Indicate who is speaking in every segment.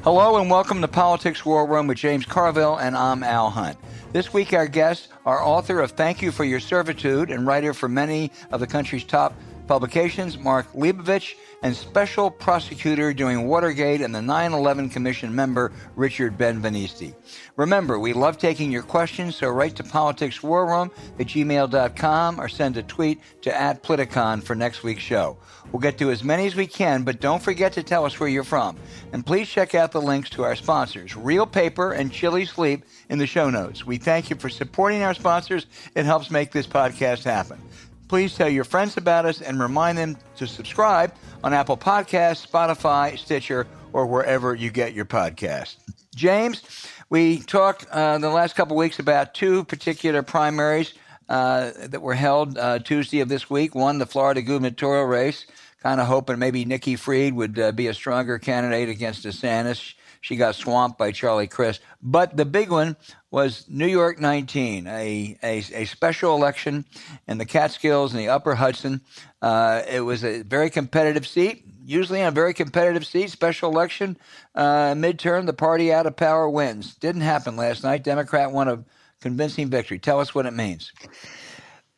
Speaker 1: Hello and welcome to Politics War Room with James Carville, and I'm Al Hunt. This week our guests are author of Thank You for Your Servitude and writer for many of the country's top publications, Mark Leibovich, and special prosecutor during Watergate and the 9/11 Commission member, Richard Ben Veniste. Remember, we love taking your questions, so write to politicswarroom@gmail.com or send a tweet to @Politicon for next week's show. We'll get to as many as we can, but don't forget to tell us where you're from. And please check out the links to our sponsors, Real Paper and Chili Sleep, in the show notes. We thank you for supporting our sponsors. It helps make this podcast happen. Please tell your friends about us and remind them to subscribe on Apple Podcasts, Spotify, Stitcher, or wherever you get your podcasts. James, we talked the last couple of weeks about two particular primaries that were held Tuesday of this week. One, the Florida gubernatorial race, kind of hoping maybe Nikki Fried would be a stronger candidate against DeSantis. She got swamped by Charlie Crist. But the big one was New York 19, a special election in the Catskills and the Upper Hudson. It was a very competitive seat. Usually in a very competitive seat, special election, midterm, the party out of power wins. Didn't happen last night. Democrat won a convincing victory. Tell us what it means.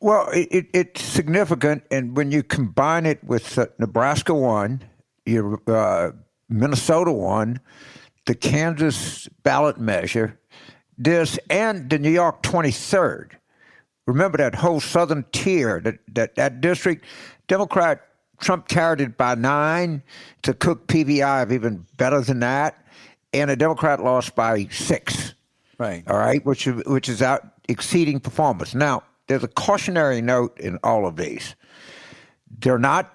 Speaker 2: Well, it's significant, and when you combine it with Nebraska won, Minnesota won, the Kansas ballot measure, this, and the New York 23rd. Remember that whole southern tier, that district, Democrat Trump carried it by 9 to Cook PVI of even better than that, and a Democrat lost by 6.
Speaker 1: Right.
Speaker 2: All right, which is out exceeding performance. Now, there's a cautionary note in all of these. They're not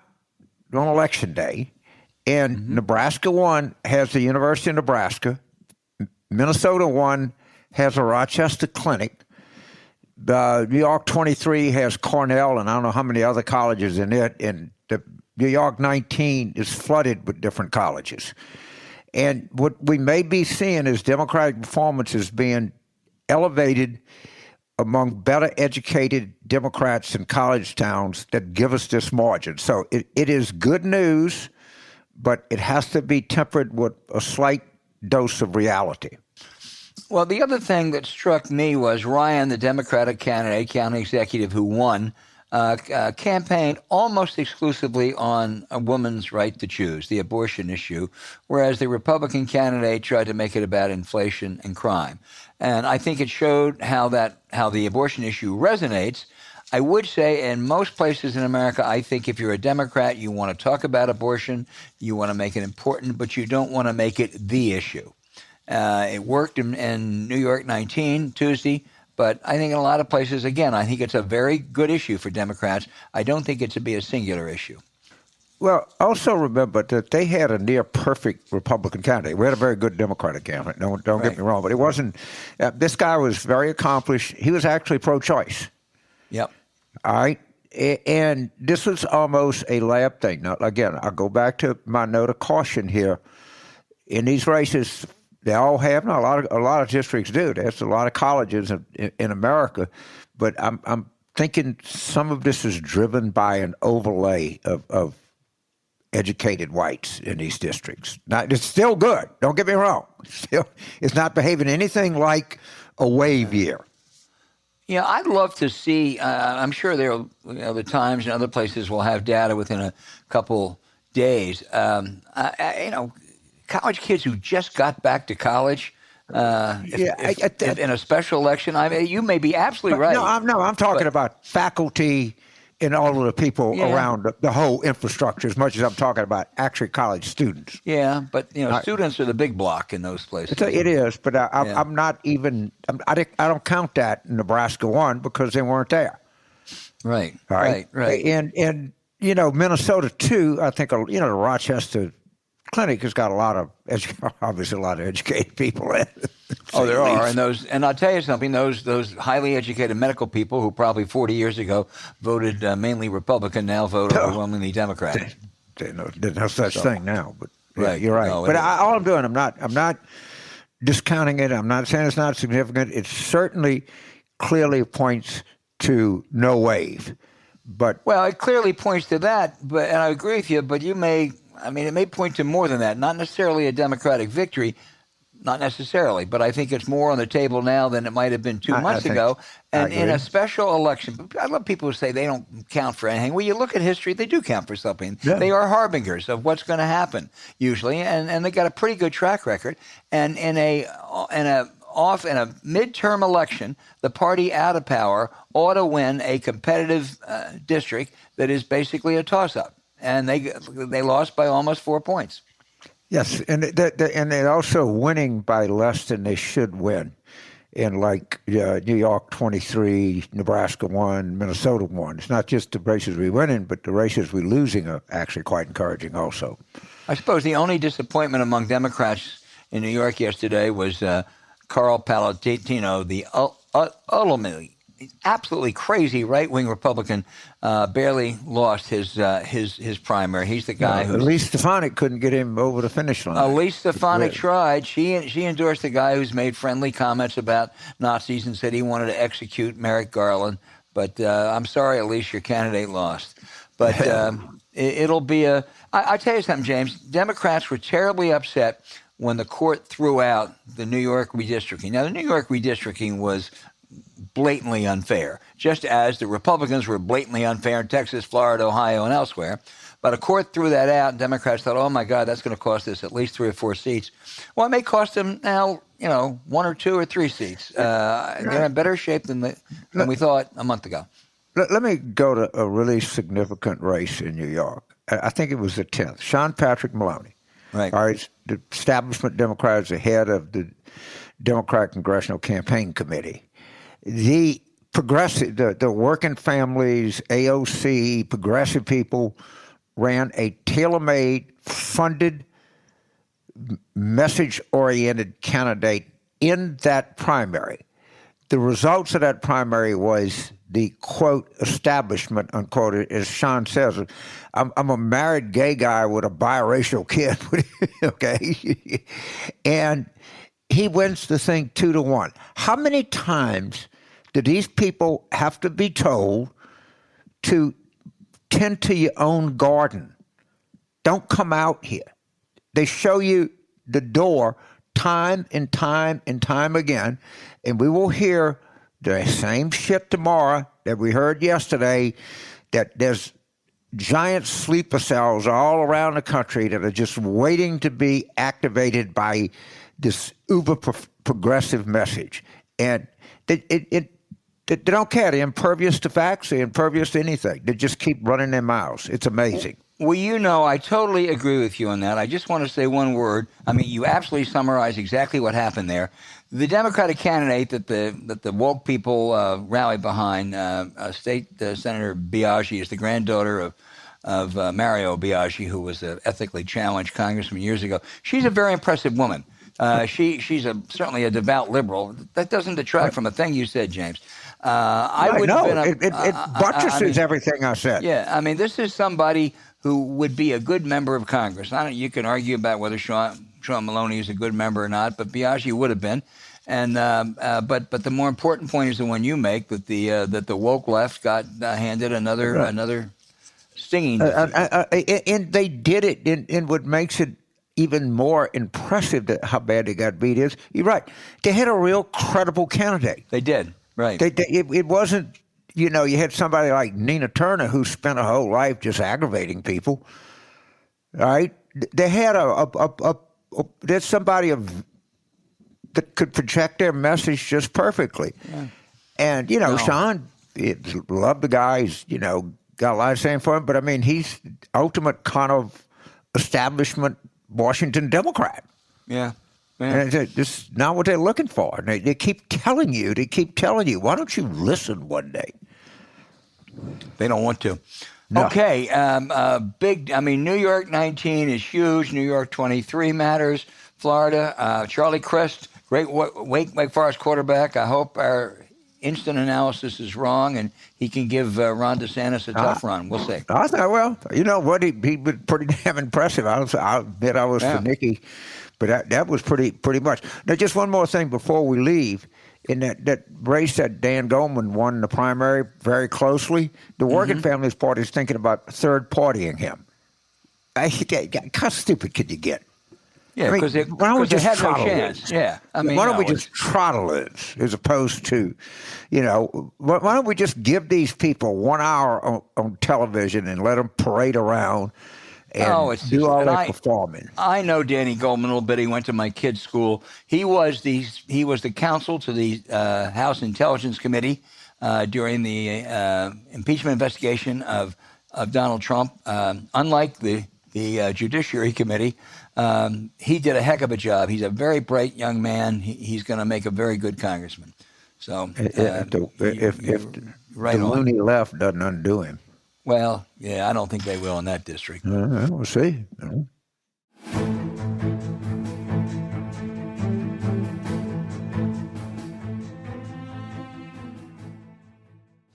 Speaker 2: on Election Day, and Nebraska 1 has the University of Nebraska. Minnesota 1 has a Rochester Clinic. New York 23 has Cornell, and I don't know how many other colleges in it. And the New York 19 is flooded with different colleges. And what we may be seeing is Democratic performance is being elevated among better educated Democrats in college towns that give us this margin. So it is good news, but it has to be tempered with a slight dose of reality.
Speaker 1: Well, the other thing that struck me was Ryan, the Democratic candidate, county executive who won, campaigned almost exclusively on a woman's right to choose, the abortion issue, whereas the Republican candidate tried to make it about inflation and crime. And I think it showed how the abortion issue resonates. I would say in most places in America, I think if you're a Democrat, you want to talk about abortion, you want to make it important, but you don't want to make it the issue. It worked in New York 19 Tuesday. But I think in a lot of places, again, I think it's a very good issue for Democrats. I don't think it to be a singular issue.
Speaker 2: Well, also remember that they had a near-perfect Republican candidate. We had a very good Democratic candidate. Don't get me wrong. But it wasn't this guy was very accomplished. He was actually pro-choice.
Speaker 1: Yep.
Speaker 2: All right? And this was almost a lab thing. Now, again, I'll go back to my note of caution here. In these races, they all have, a lot of districts do. There's a lot of colleges in America, but I'm thinking some of this is driven by an overlay of educated whites in these districts. Now, it's still good. Don't get me wrong. Still, it's not behaving anything like a wave year.
Speaker 1: Yeah, I'd love to see. I'm sure the Times and other places will have data within a couple days. College kids who just got back to college, in a special election. I mean, you may be absolutely right.
Speaker 2: I'm talking about faculty and all of the people around the whole infrastructure as much as I'm talking about actually college students.
Speaker 1: Yeah, but students are the big block in those places.
Speaker 2: It is, but I'm not even. I don't count that in Nebraska 1 because they weren't there.
Speaker 1: Right.
Speaker 2: And Minnesota 2. I think the Rochester Clinic has got obviously a lot of educated people in it.
Speaker 1: Oh, there are, and I'll tell you something. Those highly educated medical people who probably 40 years ago voted mainly Republican now vote overwhelmingly Democrat.
Speaker 2: There's no such thing now, but
Speaker 1: right,
Speaker 2: you're right.
Speaker 1: No,
Speaker 2: but all I'm doing, I'm not discounting it. I'm not saying it's not significant. It certainly clearly points to no wave. But
Speaker 1: it clearly points to that. And I agree with you. But you may. I mean, it may point to more than that. Not necessarily a Democratic victory, not necessarily, but I think it's more on the table now than it might have been 2 months ago. And in a special election, I love people who say they don't count for anything. Well, you look at history; they do count for something. Yeah. They are harbingers of what's going to happen usually, and they got a pretty good track record. And in a midterm election, the party out of power ought to win a competitive district that is basically a toss-up, and they lost by almost 4 points.
Speaker 2: Yes, and they're also winning by less than they should win. In like New York 23, Nebraska 1, Minnesota 1. It's not just the races we win in, but the races we're losing are actually quite encouraging also.
Speaker 1: I suppose the only disappointment among Democrats in New York yesterday was Carl Palatino, the ultimately absolutely crazy right-wing Republican, barely lost his primary. He's the guy who...
Speaker 2: Elise Stefanik couldn't get him over the finish line.
Speaker 1: Elise Stefanik tried. She endorsed the guy who's made friendly comments about Nazis and said he wanted to execute Merrick Garland. But I'm sorry, Elise, your candidate lost. But it'll be a... I tell you something, James. Democrats were terribly upset when the court threw out the New York redistricting. Now, the New York redistricting was blatantly unfair, just as the Republicans were blatantly unfair in Texas, Florida, Ohio, and elsewhere. But a court threw that out, and Democrats thought, oh, my God, that's going to cost us at least 3 or 4 seats. Well, it may cost them now, 1 or 2 or 3 seats. They're in better shape than we thought a month ago.
Speaker 2: Let me go to a really significant race in New York. I think it was the 10th. Sean Patrick Maloney.
Speaker 1: Right.
Speaker 2: All right, the establishment Democrat is the head of the Democratic Congressional Campaign Committee. The progressive, the working families, AOC, progressive people ran a tailor-made, funded, message-oriented candidate in that primary. The results of that primary was the, quote, establishment, unquote, as Sean says. I'm a married gay guy with a biracial kid, okay? And he wins the thing 2-1. How many times do these people have to be told to tend to your own garden? Don't come out here. They show you the door time and time and time again, and we will hear the same shit tomorrow that we heard yesterday, that there's giant sleeper cells all around the country that are just waiting to be activated by this uber progressive message. And they don't care. They're impervious to facts. They're impervious to anything. They just keep running their mouths. It's amazing.
Speaker 1: Well, I totally agree with you on that. I just want to say one word. I mean, you absolutely summarized exactly what happened there. The Democratic candidate that the woke people rallied behind, State Senator Biaggi, is the granddaughter of Mario Biaggi, who was an ethically challenged congressman years ago. She's a very impressive woman. She's certainly a devout liberal. That doesn't detract from a thing you said, James.
Speaker 2: It buttresses everything I said.
Speaker 1: Yeah, I mean, this is somebody who would be a good member of Congress. You can argue about whether Sean Maloney is a good member or not, but Biaggi would have been. And but the more important point is the one you make, that the woke left got handed another stinging.
Speaker 2: And they did it. And what makes it even more impressive that how bad they got beat is, you're right, they had a real credible candidate.
Speaker 1: They did, right.
Speaker 2: It wasn't, you had somebody like Nina Turner who spent her whole life just aggravating people, right? They had there's somebody that could project their message just perfectly. Yeah. And, Sean, loved the guy. He's, got a lot of saying for him, but I mean, he's the ultimate kind of establishment Washington Democrat.
Speaker 1: Yeah.
Speaker 2: And it's just not what they're looking for. And they keep telling you, why don't you listen one day?
Speaker 1: They don't want to.
Speaker 2: No.
Speaker 1: Okay. New York 19 is huge. New York 23 matters. Florida, Charlie Crist, great Wake Forest quarterback. I hope our instant analysis is wrong and he can give Ron DeSantis a tough run. We'll see.
Speaker 2: I thought, well, you know what? He was pretty damn impressive. I'll admit I was for Nikki, but that was pretty much. Now, just one more thing before we leave. In that race that Dan Goldman won the primary very closely, the Working Families Party is thinking about third partying him. How stupid could you get?
Speaker 1: Yeah,
Speaker 2: I mean,
Speaker 1: because
Speaker 2: why don't we
Speaker 1: they
Speaker 2: just
Speaker 1: had no
Speaker 2: throttle
Speaker 1: chance.
Speaker 2: it?
Speaker 1: Yeah, I mean,
Speaker 2: Why don't we
Speaker 1: no,
Speaker 2: just throttle it as opposed to, why don't we just give these people 1 hour on television and let them parade around and
Speaker 1: it's
Speaker 2: do
Speaker 1: just,
Speaker 2: all
Speaker 1: and
Speaker 2: that performing?
Speaker 1: I know Danny Goldman a little bit. He went to my kid's school. He was the counsel to the House Intelligence Committee during the impeachment investigation of Donald Trump. Unlike the Judiciary Committee, he did a heck of a job. He's a very bright young man. He's going to make a very good congressman. So
Speaker 2: If
Speaker 1: right
Speaker 2: the
Speaker 1: on.
Speaker 2: loony left doesn't undo him.
Speaker 1: Well, yeah, I don't think they will in that district.
Speaker 2: We'll see.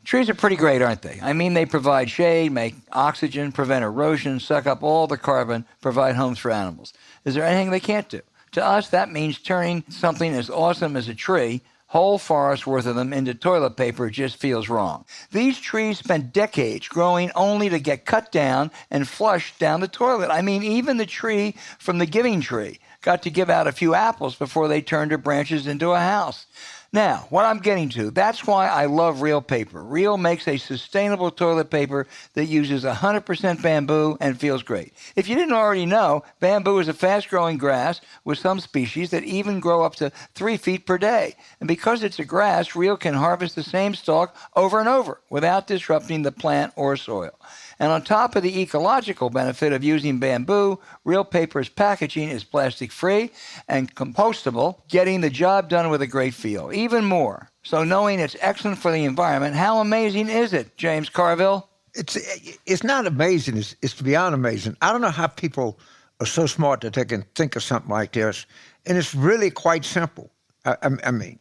Speaker 1: Trees are pretty great, aren't they? I mean, they provide shade, make oxygen, prevent erosion, suck up all the carbon, provide homes for animals. Is there anything they can't do? To us, that means turning something as awesome as a tree, whole forest worth of them, into toilet paper just feels wrong. These trees spent decades growing only to get cut down and flushed down the toilet. I mean, even the tree from the giving tree got to give out a few apples before they turned their branches into a house. Now, what I'm getting to, that's why I love Real Paper. Real makes a sustainable toilet paper that uses 100% bamboo and feels great. If you didn't already know, bamboo is a fast-growing grass with some species that even grow up to 3 feet per day. And because it's a grass, Real can harvest the same stalk over and over without disrupting the plant or soil. And on top of the ecological benefit of using bamboo, Real Paper's packaging is plastic-free and compostable, getting the job done with a great feel. Even more. So knowing it's excellent for the environment, how amazing is it, James Carville?
Speaker 2: It's not amazing. It's beyond amazing. I don't know how people are so smart that they can think of something like this. And it's really quite simple. I mean,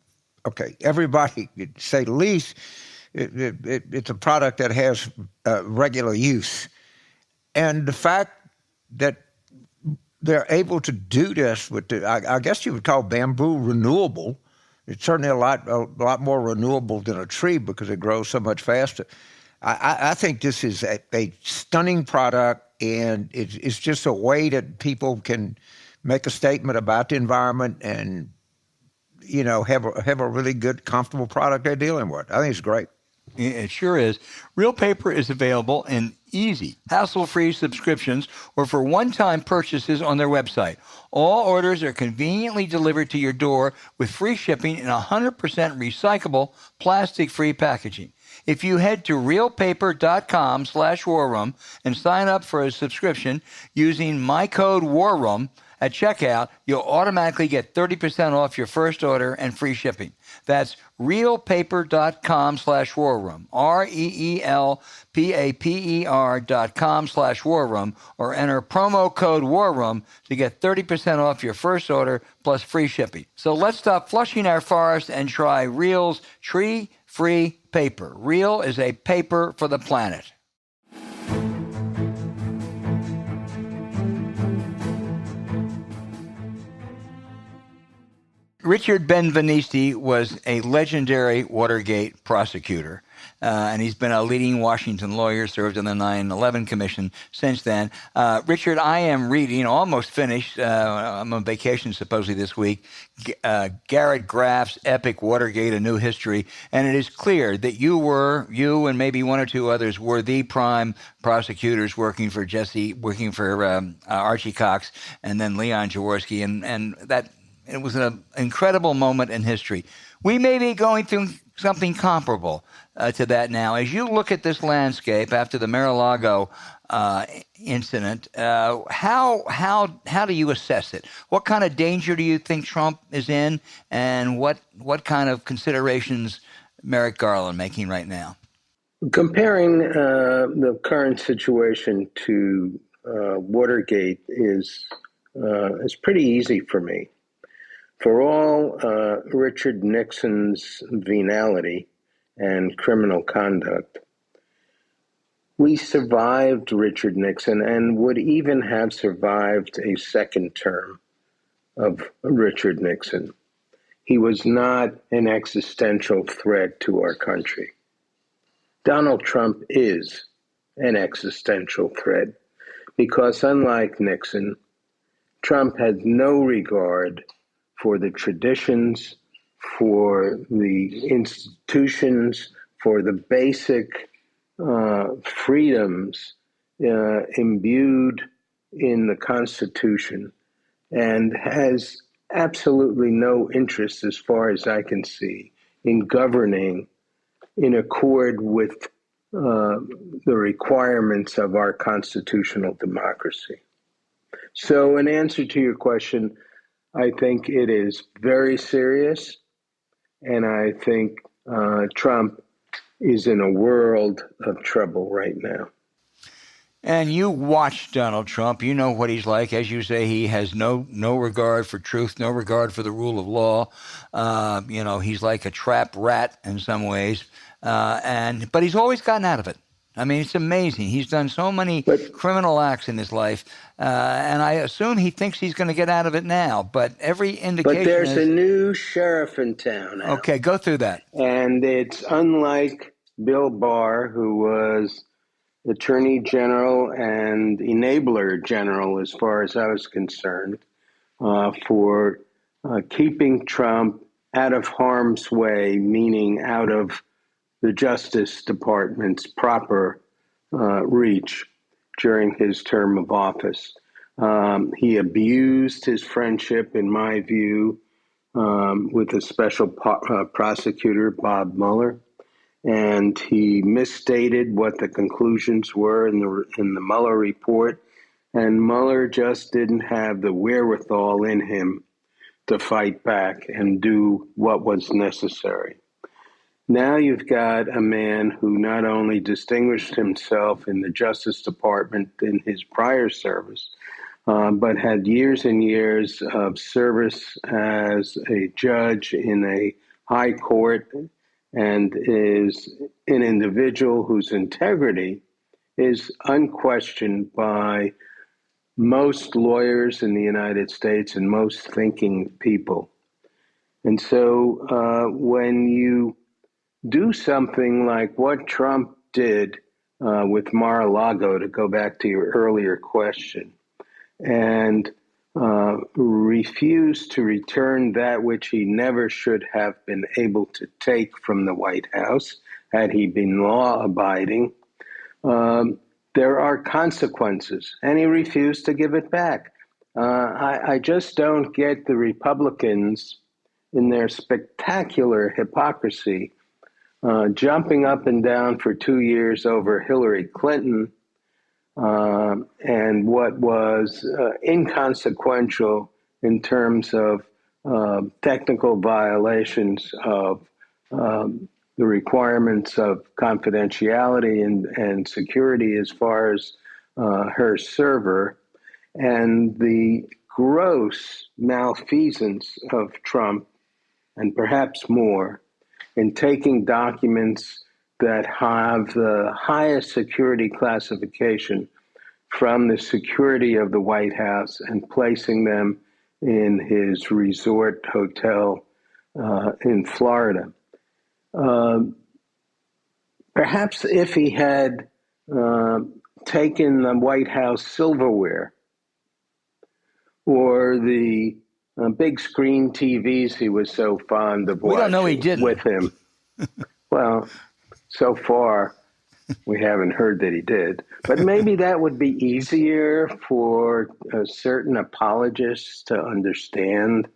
Speaker 2: okay, everybody, to say the least, it's a product that has regular use. And the fact that they're able to do this with I guess you would call bamboo renewable. It's certainly a lot more renewable than a tree because it grows so much faster. I think this is a stunning product, and it's just a way that people can make a statement about the environment and, have a really good, comfortable product they're dealing with. I think it's great.
Speaker 1: It sure is. Real Paper is available in easy, hassle-free subscriptions or for one-time purchases on their website. All orders are conveniently delivered to your door with free shipping in 100% recyclable, plastic-free packaging. If you head to realpaper.com/warroom and sign up for a subscription using my code WARROOM at checkout, you'll automatically get 30% off your first order and free shipping. That's realpaper.com/warroom, REELPAPER.com/warroom, or enter promo code WARROOM to get 30% off your first order plus free shipping. So let's stop flushing our forest and try Real's tree-free paper. Real is a paper for the planet. Richard Ben Veniste was a legendary Watergate prosecutor, and he's been a leading Washington lawyer, served on the 9/11 Commission since then. Richard, I am reading, almost finished, I'm on vacation supposedly this week, Garrett Graff's epic Watergate, A New History, and it is clear that you and maybe one or two others were the prime prosecutors working for Archie Cox, and then Leon Jaworski, and that it was an incredible moment in history. We may be going through something comparable to that now. As you look at this landscape after the Mar-a-Lago incident, how do you assess it? What kind of danger do you think Trump is in, and what kind of considerations Merrick Garland making right now?
Speaker 3: Comparing the current situation to Watergate is pretty easy for me. For all Richard Nixon's venality and criminal conduct, we survived Richard Nixon and would even have survived a second term of Richard Nixon. He was not an existential threat to our country. Donald Trump is an existential threat because unlike Nixon, Trump had no regard for the traditions, for the institutions, for the basic freedoms imbued in the Constitution, and has absolutely no interest, as far as I can see, in governing in accord with the requirements of our constitutional democracy. So, in answer to your question, I think it is very serious, and I think Trump is in a world of trouble right now.
Speaker 1: And you watch Donald Trump. You know what he's like. As you say, he has no regard for truth, no regard for the rule of law. He's like a trapped rat in some ways. But he's always gotten out of it. I mean, it's amazing. He's done so many criminal acts in his life, and I assume he thinks he's going to get out of it now. But every indication
Speaker 3: But there's a new sheriff in town now.
Speaker 1: Okay, go through that.
Speaker 3: And it's unlike Bill Barr, who was Attorney General and Enabler General, as far as I was concerned, for keeping Trump out of harm's way, meaning out of the Justice Department's proper reach during his term of office. He abused his friendship, in my view, with the special prosecutor, Bob Mueller, and he misstated what the conclusions were in the Mueller report, and Mueller just didn't have the wherewithal in him to fight back and do what was necessary. Now you've got a man who not only distinguished himself in the Justice Department in his prior service, but had years and years of service as a judge in a high court, and is an individual whose integrity is unquestioned by most lawyers in the United States and most thinking people. And so when you do something like what Trump did with Mar-a-Lago, to go back to your earlier question, and refuse to return that which he never should have been able to take from the White House had he been law-abiding, there are consequences, and he refused to give it back. I just don't get the Republicans in their spectacular hypocrisy jumping up and down for 2 years over Hillary Clinton and what was inconsequential in terms of technical violations of the requirements of confidentiality and security as far as her server, and the gross malfeasance of Trump, and perhaps more, in taking documents that have the highest security classification from the security of the White House and placing them in his resort hotel in Florida. Perhaps if he had taken the White House silverware or the big screen TVs he was so fond of
Speaker 1: We don't know he
Speaker 3: watching
Speaker 1: didn't.
Speaker 3: with him. Well, so far, we haven't heard that he did. But maybe that would be easier for certain apologists to understand,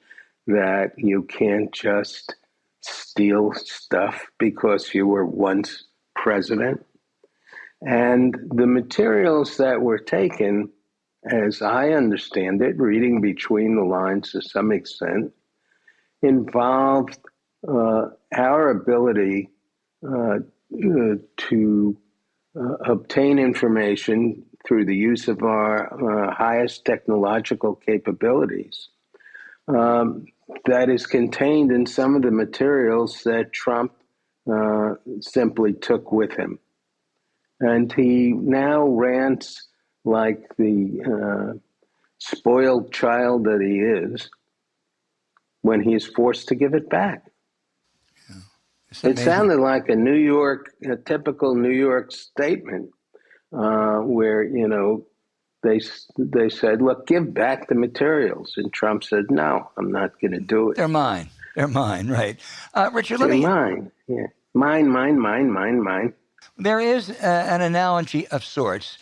Speaker 3: that you can't just steal stuff because you were once president. And the materials that were taken, as I understand it, reading between the lines to some extent, involved our ability to obtain information through the use of our highest technological capabilities that is contained in some of the materials that Trump simply took with him. And he now rants like the spoiled child that he is when he is forced to give it back. It sounded like a typical New York statement where, they said, look, give back the materials. And Trump said, no, I'm not going to do it.
Speaker 1: They're mine. They're mine, right? Richard,
Speaker 3: They're mine. Yeah. Mine.
Speaker 1: There is an analogy of sorts.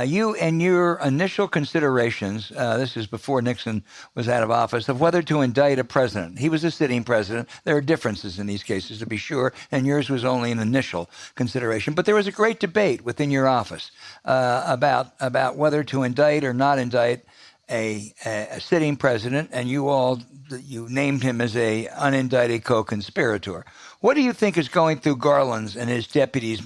Speaker 1: You and your initial considerations, this is before Nixon was out of office, of whether to indict a president. He was a sitting president. There are differences in these cases, to be sure, and yours was only an initial consideration. But there was a great debate within your office about whether to indict or not indict a sitting president, and you named him as a unindicted co-conspirator. What do you think is going through Garland's and his deputies'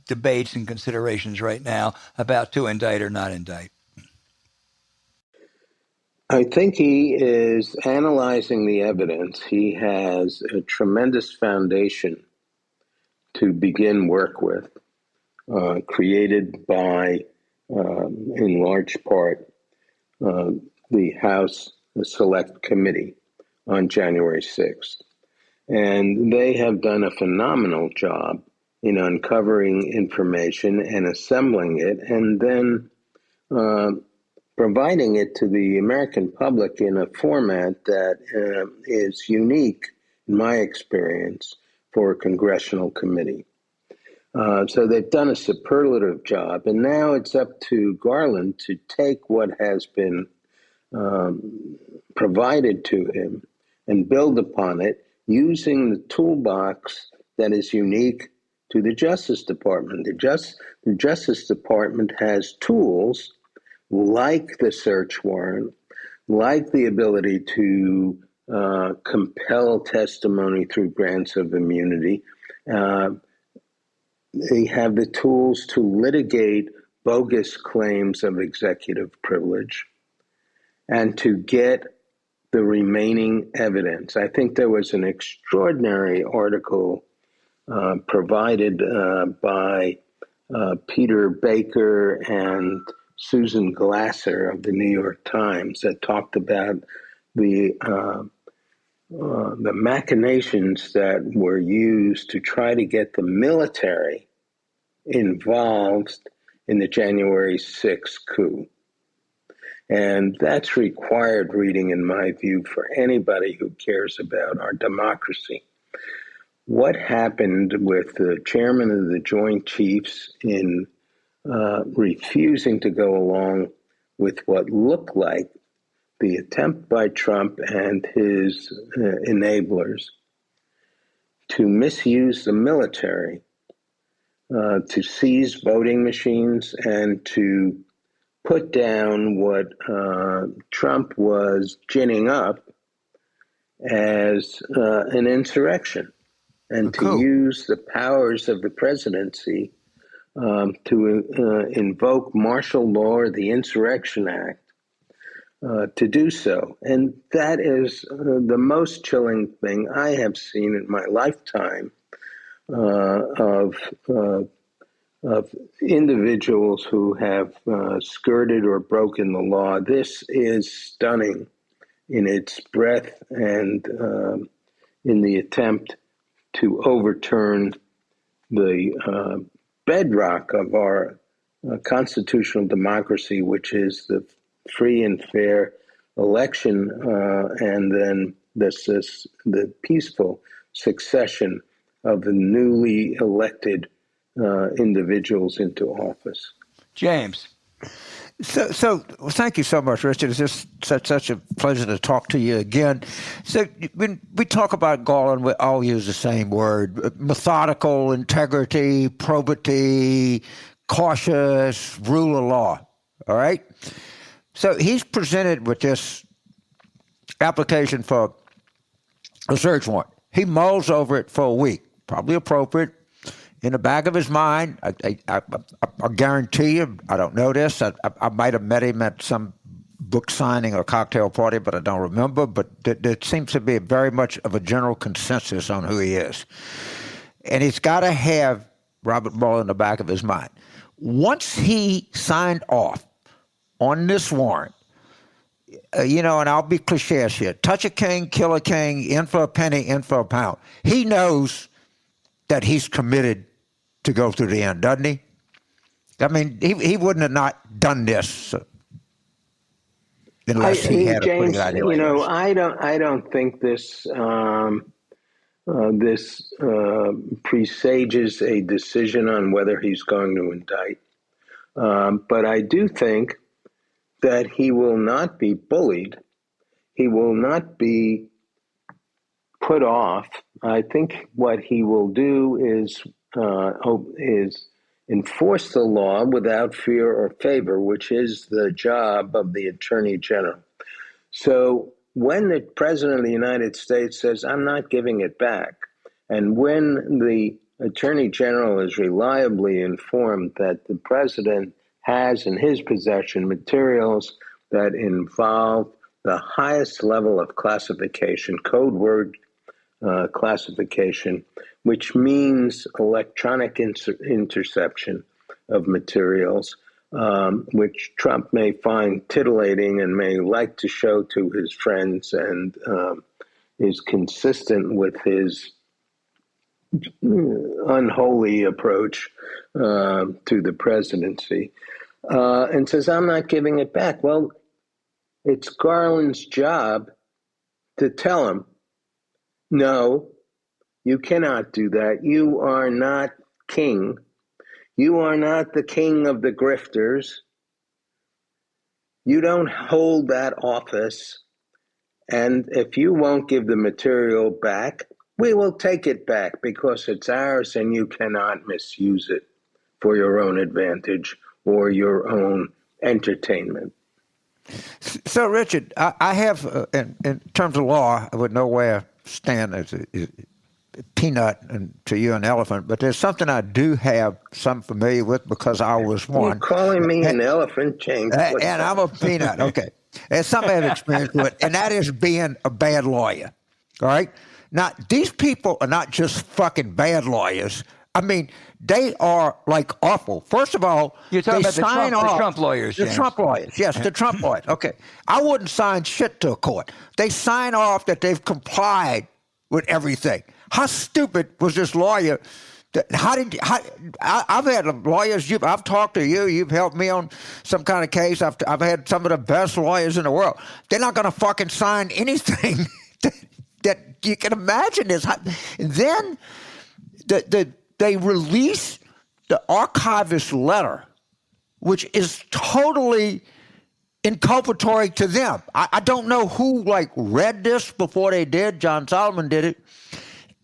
Speaker 1: debates and considerations right now about to indict or not indict?
Speaker 3: I think he is analyzing the evidence. He has a tremendous foundation to begin work with, created by, in large part, the House Select Committee on January 6th. And they have done a phenomenal job in uncovering information and assembling it, and then providing it to the American public in a format that is unique, in my experience, for a congressional committee. So they've done a superlative job, and now it's up to Garland to take what has been provided to him and build upon it using the toolbox that is unique to the Justice Department. The Justice Department has tools like the search warrant, like the ability to compel testimony through grants of immunity. They have the tools to litigate bogus claims of executive privilege and to get the remaining evidence. I think there was an extraordinary article provided by Peter Baker and Susan Glasser of the New York Times that talked about the machinations that were used to try to get the military involved in the January 6th coup. And that's required reading, in my view, for anybody who cares about our democracy. What happened with the chairman of the Joint Chiefs in refusing to go along with what looked like the attempt by Trump and his enablers to misuse the military, to seize voting machines, and to put down what Trump was ginning up as an insurrection, and to use the powers of the presidency to invoke martial law or the Insurrection Act to do so. And that is the most chilling thing I have seen in my lifetime of individuals who have skirted or broken the law. This is stunning in its breadth and in the attempt to overturn the bedrock of our constitutional democracy, which is the free and fair election and then the peaceful succession of the newly elected individuals into office.
Speaker 1: James.
Speaker 2: So thank you so much, Richard. It's just such a pleasure to talk to you again. So when we talk about Garland, we all use the same word: methodical, integrity, probity, cautious, rule of law. All right? So he's presented with this application for a search warrant. He mulls over it for a week, probably appropriate. In the back of his mind, I guarantee you, I don't know this. I might have met him at some book signing or cocktail party, but I don't remember. But there seems to be very much of a general consensus on who he is. And he's got to have Robert Mueller in the back of his mind. Once he signed off on this warrant, and I'll be cliché here, touch a king, kill a king, in for a penny, in for a pound. He knows that he's committed to go through the end, doesn't he? I mean, he wouldn't have not done this unless he had a pretty
Speaker 3: James,
Speaker 2: good idea.
Speaker 3: you know, I don't think this presages a decision on whether he's going to indict. But I do think that he will not be bullied. He will not be put off. I think what he will do is enforce the law without fear or favor, which is the job of the Attorney General. So when the President of the United States says, I'm not giving it back, and when the Attorney General is reliably informed that the President has in his possession materials that involve the highest level of classification, code word classification, which means electronic interception of materials, which Trump may find titillating and may like to show to his friends, and is consistent with his unholy approach to the presidency, and says, I'm not giving it back. Well, it's Garland's job to tell him, no, you cannot do that. You are not king. You are not the king of the grifters. You don't hold that office. And if you won't give the material back, we will take it back because it's ours and you cannot misuse it for your own advantage or your own entertainment.
Speaker 2: So, Richard, I have, in terms of law, I would know where I stand as a peanut and to you an elephant, but there's something I do have some familiar with because I was one.
Speaker 3: You're calling me an elephant, James.
Speaker 2: And I'm a peanut, okay. There's something I have experience with, and that is being a bad lawyer, all right? Now, these people are not just fucking bad lawyers. I mean, they are like awful. First of all,
Speaker 1: you're talking
Speaker 2: they
Speaker 1: about the Trump lawyers, James.
Speaker 2: The Trump lawyers, yes, the Trump lawyers. Okay. I wouldn't sign shit to a court. They sign off that they've complied with everything. How stupid was this lawyer? I've had lawyers. I've talked to you. You've helped me on some kind of case. I've had some of the best lawyers in the world. They're not going to fucking sign anything that you can imagine. This. And then they release the archivist letter, which is totally inculpatory to them. I don't know who read this before they did. John Solomon did it.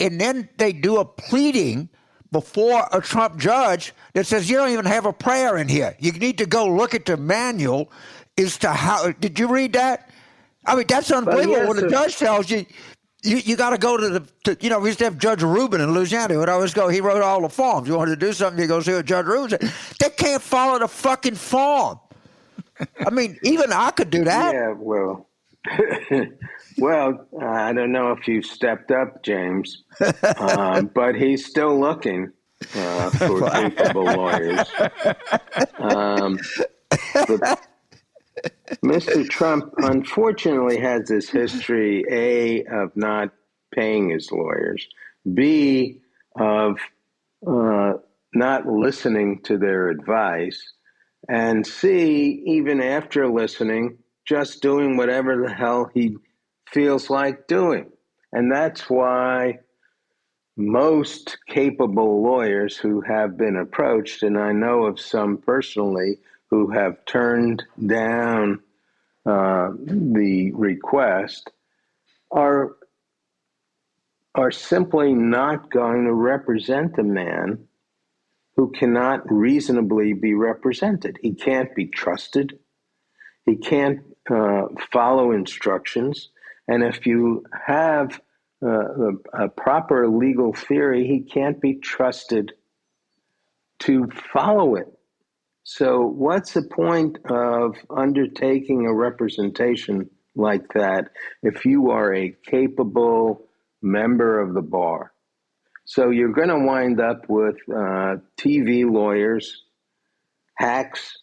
Speaker 2: And then they do a pleading before a Trump judge that says, you don't even have a prayer in here. You need to go look at the manual as to how. Did you read that? I mean, that's unbelievable. Yes, when the judge tells you, you got to go to we used to have Judge Rubin in Louisiana. He would always go, he wrote all the forms. You wanted to do something, you go see what Judge Rubin said. They can't follow the fucking form. I mean, even I could do that.
Speaker 3: Yeah, well. Well, I don't know if you stepped up, James, but he's still looking for capable lawyers. But Mr. Trump, unfortunately, has this history, A, of not paying his lawyers, B, of not listening to their advice, and C, even after listening, just doing whatever the hell he feels like doing. And that's why most capable lawyers who have been approached, and I know of some personally who have turned down the request, are simply not going to represent a man who cannot reasonably be represented. He can't be trusted. He can't follow instructions. And if you have a proper legal theory, he can't be trusted to follow it. So what's the point of undertaking a representation like that if you are a capable member of the bar? So you're going to wind up with TV lawyers, hacks,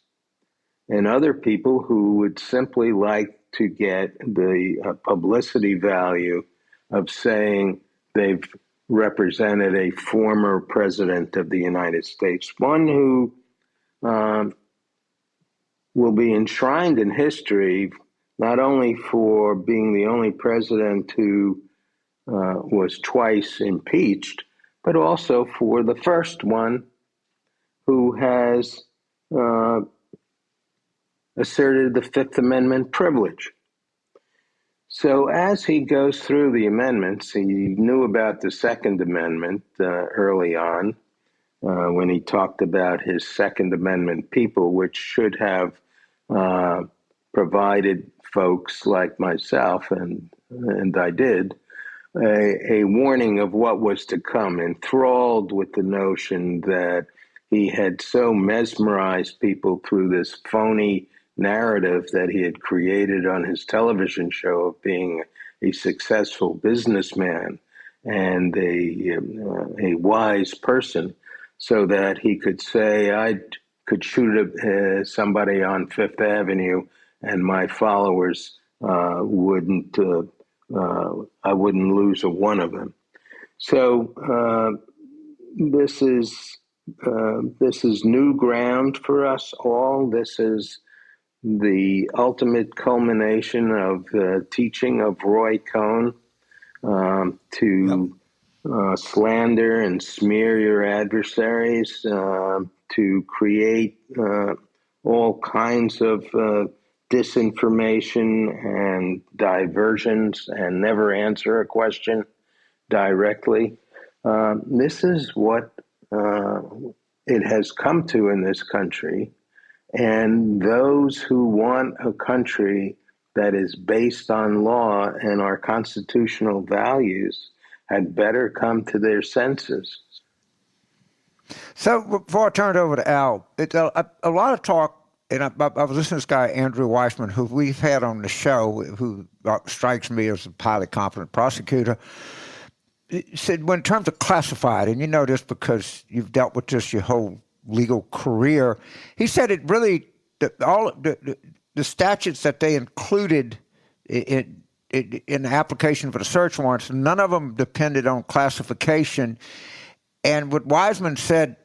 Speaker 3: and other people who would simply like to get the publicity value of saying they've represented a former president of the United States, one who um, will be enshrined in history, not only for being the only president who was twice impeached, but also for the first one who has asserted the Fifth Amendment privilege. So as he goes through the amendments, he knew about the Second Amendment early on when he talked about his Second Amendment people, which should have provided folks like myself, and I did, a warning of what was to come, enthralled with the notion that he had so mesmerized people through this phony narrative that he had created on his television show of being a successful businessman and a wise person, so that he could say, I could shoot somebody on Fifth Avenue and my followers wouldn't, I wouldn't lose a one of them. So this is new ground for us all. This is the ultimate culmination of the teaching of Roy Cohn to slander and smear your adversaries, to create all kinds of disinformation and diversions and never answer a question directly. This is what it has come to in this country. And those who want a country that is based on law and our constitutional values had better come to their senses.
Speaker 2: So before I turn it over to Al, it's a lot of talk, and I was listening to this guy, Andrew Weissman, who we've had on the show, who strikes me as a highly competent prosecutor. He said, when in terms of classified, and you know this because you've dealt with this your whole legal career, he said it really, all the statutes that they included in the application for the search warrants, none of them depended on classification. And what Wiseman said,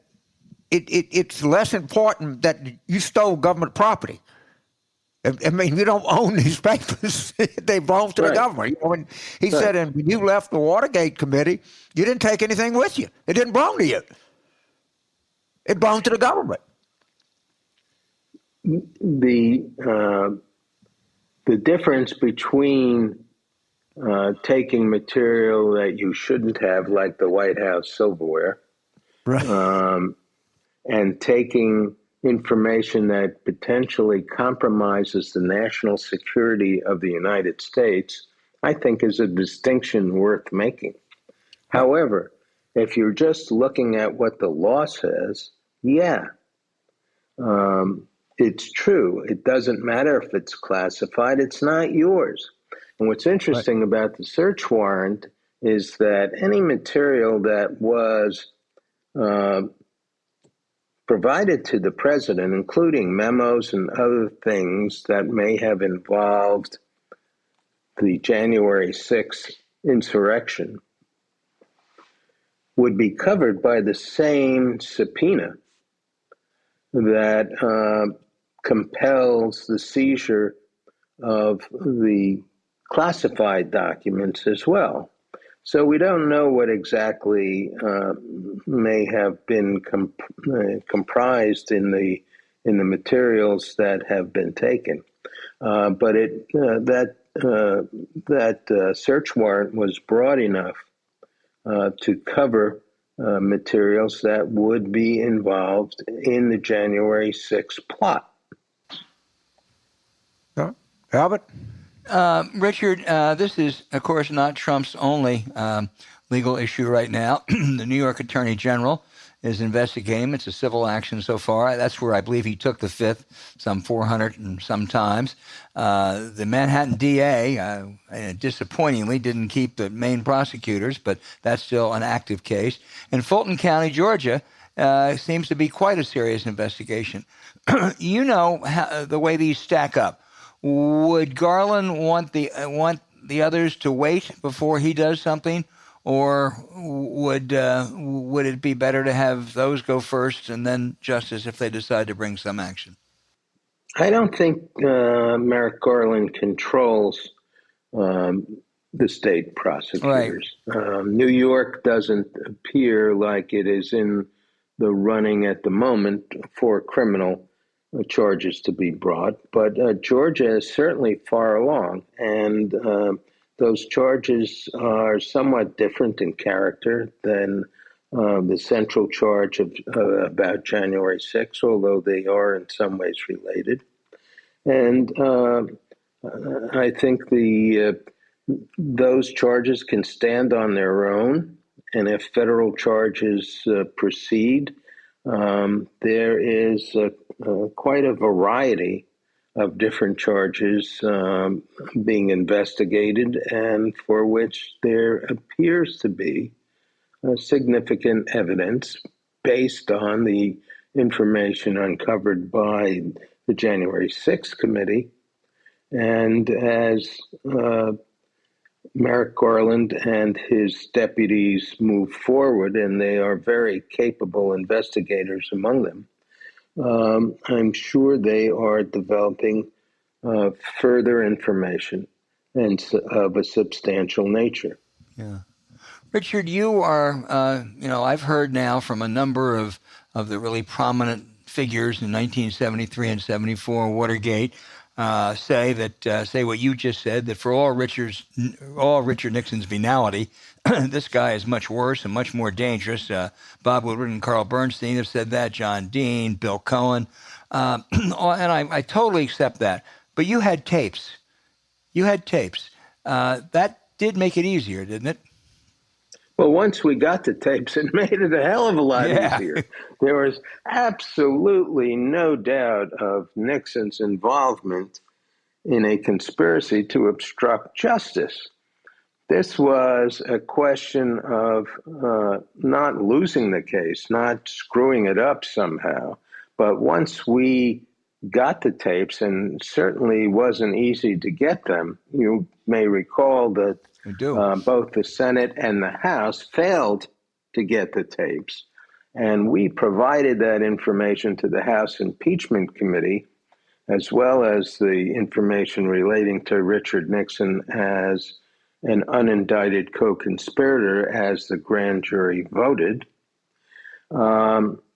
Speaker 2: it's less important that you stole government property. I mean, you don't own these papers. They belong to the government. You know, when he said, and when you left the Watergate committee, you didn't take anything with you. It didn't belong to you. It belonged to the government.
Speaker 3: The difference between taking material that you shouldn't have, like the White House silverware, right, and taking information that potentially compromises the national security of the United States, I think is a distinction worth making. However, if you're just looking at what the law says, it's true. It doesn't matter if it's classified. It's not yours. And what's interesting about the search warrant is that any material that was provided to the president, including memos and other things that may have involved the January 6th insurrection, would be covered by the same subpoena that compels the seizure of the classified documents as well. So we don't know what exactly may have been comprised in the materials that have been taken, but that search warrant was broad enough to cover materials that would be involved in the January 6th plot.
Speaker 2: Albert?
Speaker 1: Richard, this is, of course, not Trump's only legal issue right now. The New York Attorney General is investigating. It's a civil action so far. That's where I believe he took the fifth, some 400 and some times. The Manhattan DA, disappointingly, didn't keep the main prosecutors, but that's still an active case. In Fulton County, Georgia, seems to be quite a serious investigation. You know the way these stack up. Would Garland want the others to wait before he does something, or would it be better to have those go first and then justice if they decide to bring some action?
Speaker 3: I don't think Merrick Garland controls um, the state
Speaker 1: Right.
Speaker 3: prosecutors. New York doesn't appear like it is in the running at the moment for criminal charges to be brought, but Georgia is certainly far along, and those charges are somewhat different in character than the central charge of about January 6th, although they are in some ways related. And I think those charges can stand on their own, and if federal charges proceed, there is quite a variety of different charges being investigated, and for which there appears to be significant evidence based on the information uncovered by the January 6th committee. And as Merrick Garland and his deputies move forward, and they are very capable investigators among them, I'm sure they are developing further information and of a substantial nature.
Speaker 1: Yeah. Richard, you are, I've heard now from a number of the really prominent figures in 1973 and 74 Watergate say what you just said, that for all Richard Nixon's venality, this guy is much worse and much more dangerous. Bob Woodward and Carl Bernstein have said that, John Dean, Bill Cohen, and I totally accept that. But you had tapes. That did make it easier, didn't it?
Speaker 3: Well, once we got the tapes, it made it a hell of a lot easier. There was absolutely no doubt of Nixon's involvement in a conspiracy to obstruct justice. This was a question of not losing the case, not screwing it up somehow. But once we got the tapes, and certainly wasn't easy to get them, you may recall that both the Senate and the House failed to get the tapes. And we provided that information to the House Impeachment Committee, as well as the information relating to Richard Nixon as an unindicted co-conspirator as the grand jury voted,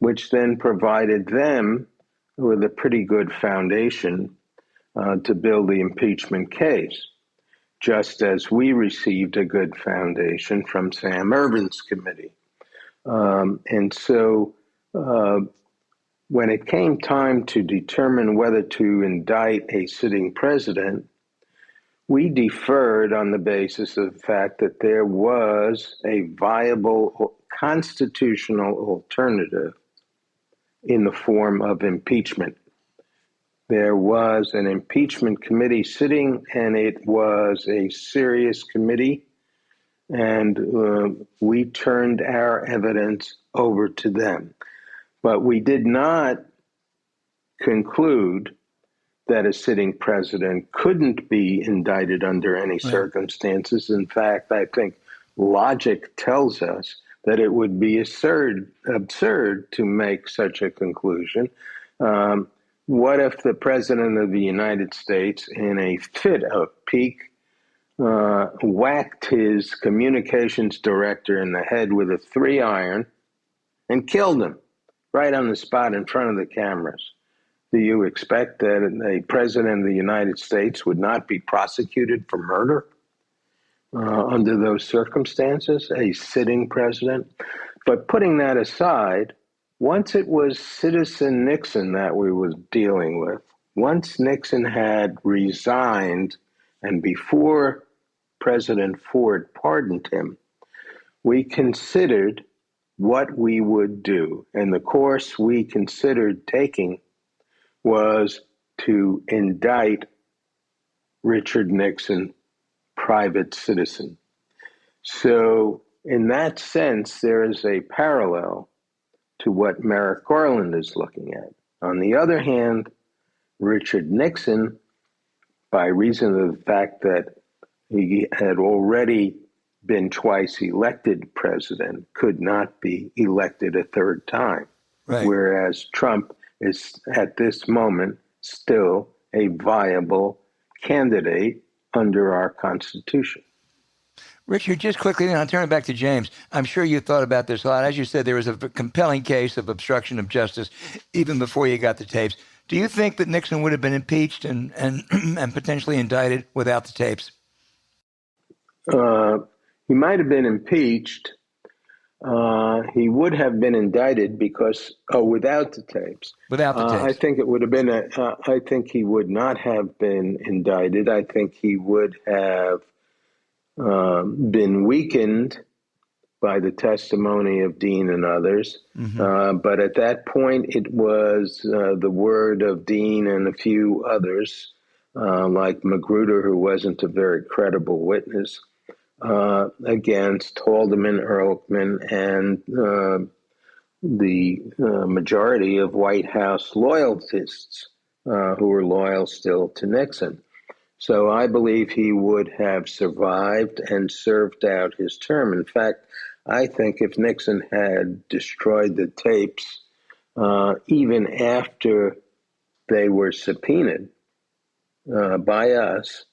Speaker 3: which then provided them with a pretty good foundation to build the impeachment case, just as we received a good foundation from Sam Ervin's committee. And so when it came time to determine whether to indict a sitting president, we deferred on the basis of the fact that there was a viable constitutional alternative in the form of impeachment. There was an impeachment committee sitting, and it was a serious committee, and we turned our evidence over to them. But we did not conclude that a sitting president couldn't be indicted under any circumstances. In fact, I think logic tells us that it would be absurd to make such a conclusion. What if the President of the United States, in a fit of pique, whacked his communications director in the head with a 3-iron and killed him right on the spot in front of the cameras? Do you expect that a President of the United States would not be prosecuted for murder under those circumstances, a sitting president? But putting that aside, once it was Citizen Nixon that we were dealing with, once Nixon had resigned and before President Ford pardoned him, we considered what we would do. And the course we considered taking was to indict Richard Nixon, private citizen. So in that sense, there is a parallel to what Merrick Garland is looking at. On the other hand, Richard Nixon, by reason of the fact that he had already been twice elected president could not be elected a third time.
Speaker 1: Right.
Speaker 3: Whereas Trump is at this moment still a viable candidate under our Constitution.
Speaker 1: Richard, just quickly, and I'll turn it back to James. I'm sure you thought about this a lot. As you said, there was a compelling case of obstruction of justice even before you got the tapes. Do you think that Nixon would have been impeached and potentially indicted without the tapes?
Speaker 3: He might have been impeached. He would have been indicted because without the tapes.
Speaker 1: Without the tapes,
Speaker 3: I think it would have been. I think he would not have been indicted. I think he would have been weakened by the testimony of Dean and others. Mm-hmm. But at that point, it was the word of Dean and a few others, like Magruder, who wasn't a very credible witness, against Haldeman, Ehrlichman, and the majority of White House loyalists who were loyal still to Nixon. So I believe he would have survived and served out his term. In fact, I think if Nixon had destroyed the tapes, even after they were subpoenaed by us,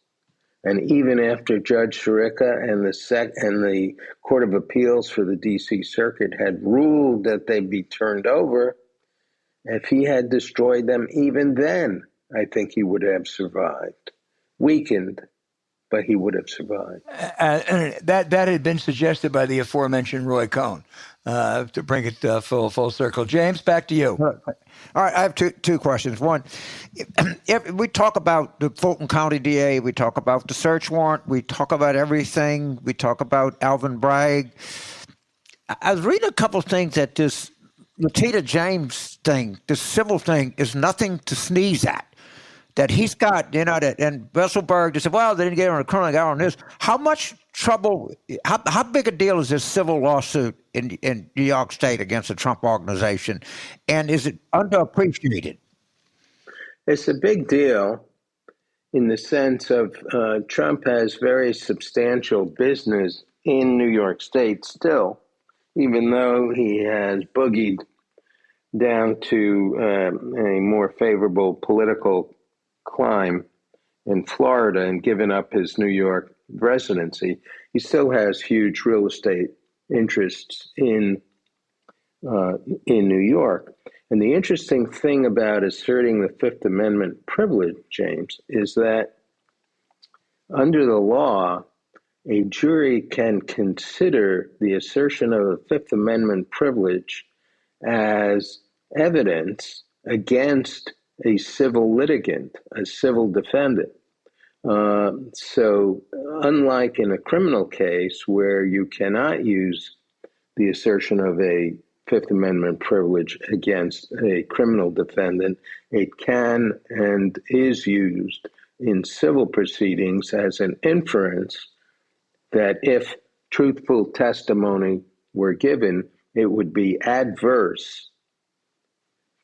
Speaker 3: and even after Judge Sirica and the Court of Appeals for the D.C. Circuit had ruled that they be turned over, if he had destroyed them even then, I think he would have survived. Weakened, but he would have survived.
Speaker 1: And that had been suggested by the aforementioned Roy Cohn, to bring it full circle. James, back to you.
Speaker 2: All right, I have two questions. One, if we talk about the Fulton County DA, we talk about the search warrant, we talk about everything, we talk about Alvin Bragg. I was reading a couple of things that this Letitia James thing, this civil thing, is nothing to sneeze at. That he's got, that, and Besselberg just said, well, they didn't get on a criminal, got on this. How much trouble, how big a deal is this civil lawsuit in New York State against the Trump organization? And is it underappreciated?
Speaker 3: It's a big deal in the sense of Trump has very substantial business in New York State still, even though he has boogied down to a more favorable political climb in Florida and given up his New York residency. He still has huge real estate interests in New York. And the interesting thing about asserting the Fifth Amendment privilege, James, is that under the law, a jury can consider the assertion of a Fifth Amendment privilege as evidence against a civil litigant, a civil defendant. So unlike in a criminal case where you cannot use the assertion of a Fifth Amendment privilege against a criminal defendant, it can and is used in civil proceedings as an inference that if truthful testimony were given, it would be adverse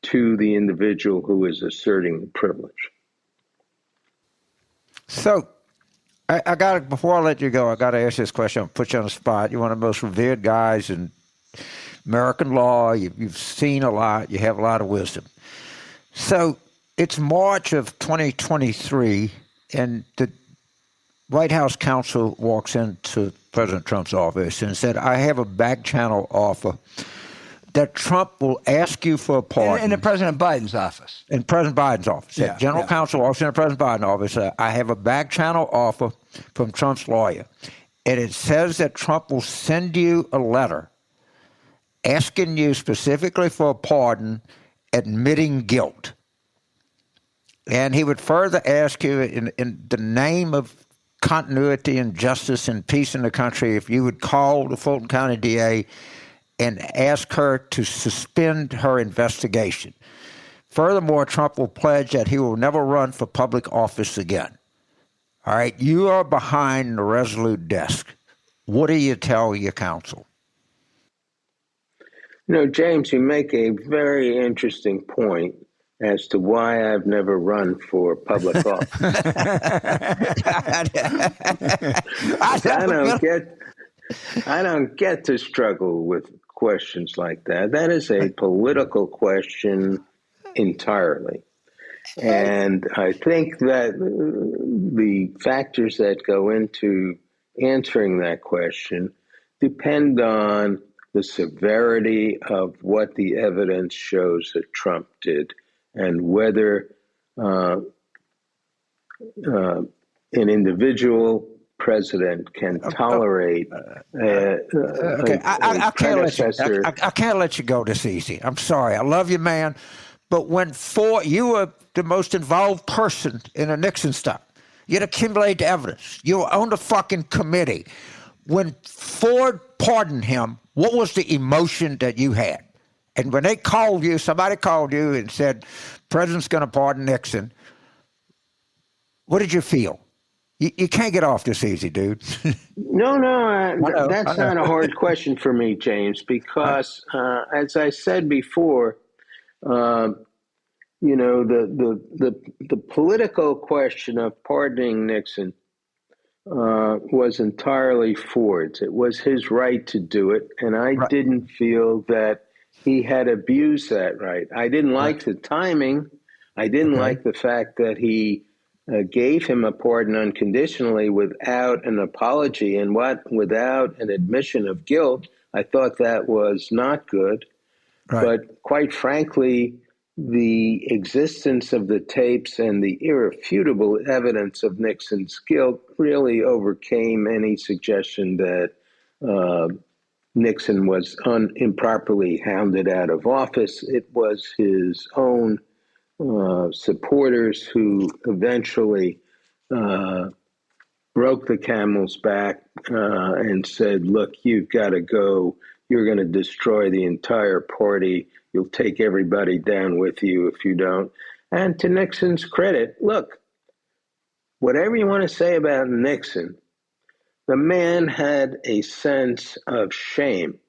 Speaker 3: to the individual who is asserting the privilege.
Speaker 2: So, I got to, before I let you go, I got to ask this question. I'll put you on the spot. You're one of the most revered guys in American law. You've seen a lot. You have a lot of wisdom. So, it's March of 2023, and the White House counsel walks into President Trump's office and said, I have a back channel offer that Trump will ask you for a pardon.
Speaker 1: In the President Biden's office.
Speaker 2: In President Biden's office.
Speaker 1: Yeah,
Speaker 2: General counsel walks into President Biden's office. I have a back channel offer from Trump's lawyer. And it says that Trump will send you a letter asking you specifically for a pardon, admitting guilt. And he would further ask you in the name of continuity and justice and peace in the country, if you would call the Fulton County DA and ask her to suspend her investigation. Furthermore, Trump will pledge that he will never run for public office again. All right, you are behind the Resolute desk. What do you tell your counsel?
Speaker 3: James, you make a very interesting point as to why I've never run for public office. I don't get to struggle with questions like that. That is a political question entirely. And I think that the factors that go into answering that question depend on the severity of what the evidence shows that Trump did and whether an individual president can tolerate
Speaker 2: Okay, I can't let you.
Speaker 3: predecessor.
Speaker 2: I can't let you go this easy. I'm sorry. I love you, man. But when you were the most involved person in the Nixon stuff, you'd accumulate the evidence. You were on the fucking committee. When Ford pardoned him, what was the emotion that you had? And when they called you, somebody called you and said, "President's going to pardon Nixon," what did you feel? You can't get off this easy, dude.
Speaker 3: No, that's not a hard question for me, James, because as I said before, the political question of pardoning Nixon was entirely Ford's. It was his right to do it, and I didn't feel that he had abused that right. I didn't like the timing. I didn't like the fact that he gave him a pardon unconditionally without an apology and without an admission of guilt. I thought that was not good.
Speaker 2: Right.
Speaker 3: But quite frankly, the existence of the tapes and the irrefutable evidence of Nixon's guilt really overcame any suggestion that Nixon was improperly hounded out of office. It was his own supporters who eventually broke the camel's back and said, "Look, you've got to go. You're going to destroy the entire party. You'll take everybody down with you if you don't." And to Nixon's credit, look, whatever you want to say about Nixon, the man had a sense of shame.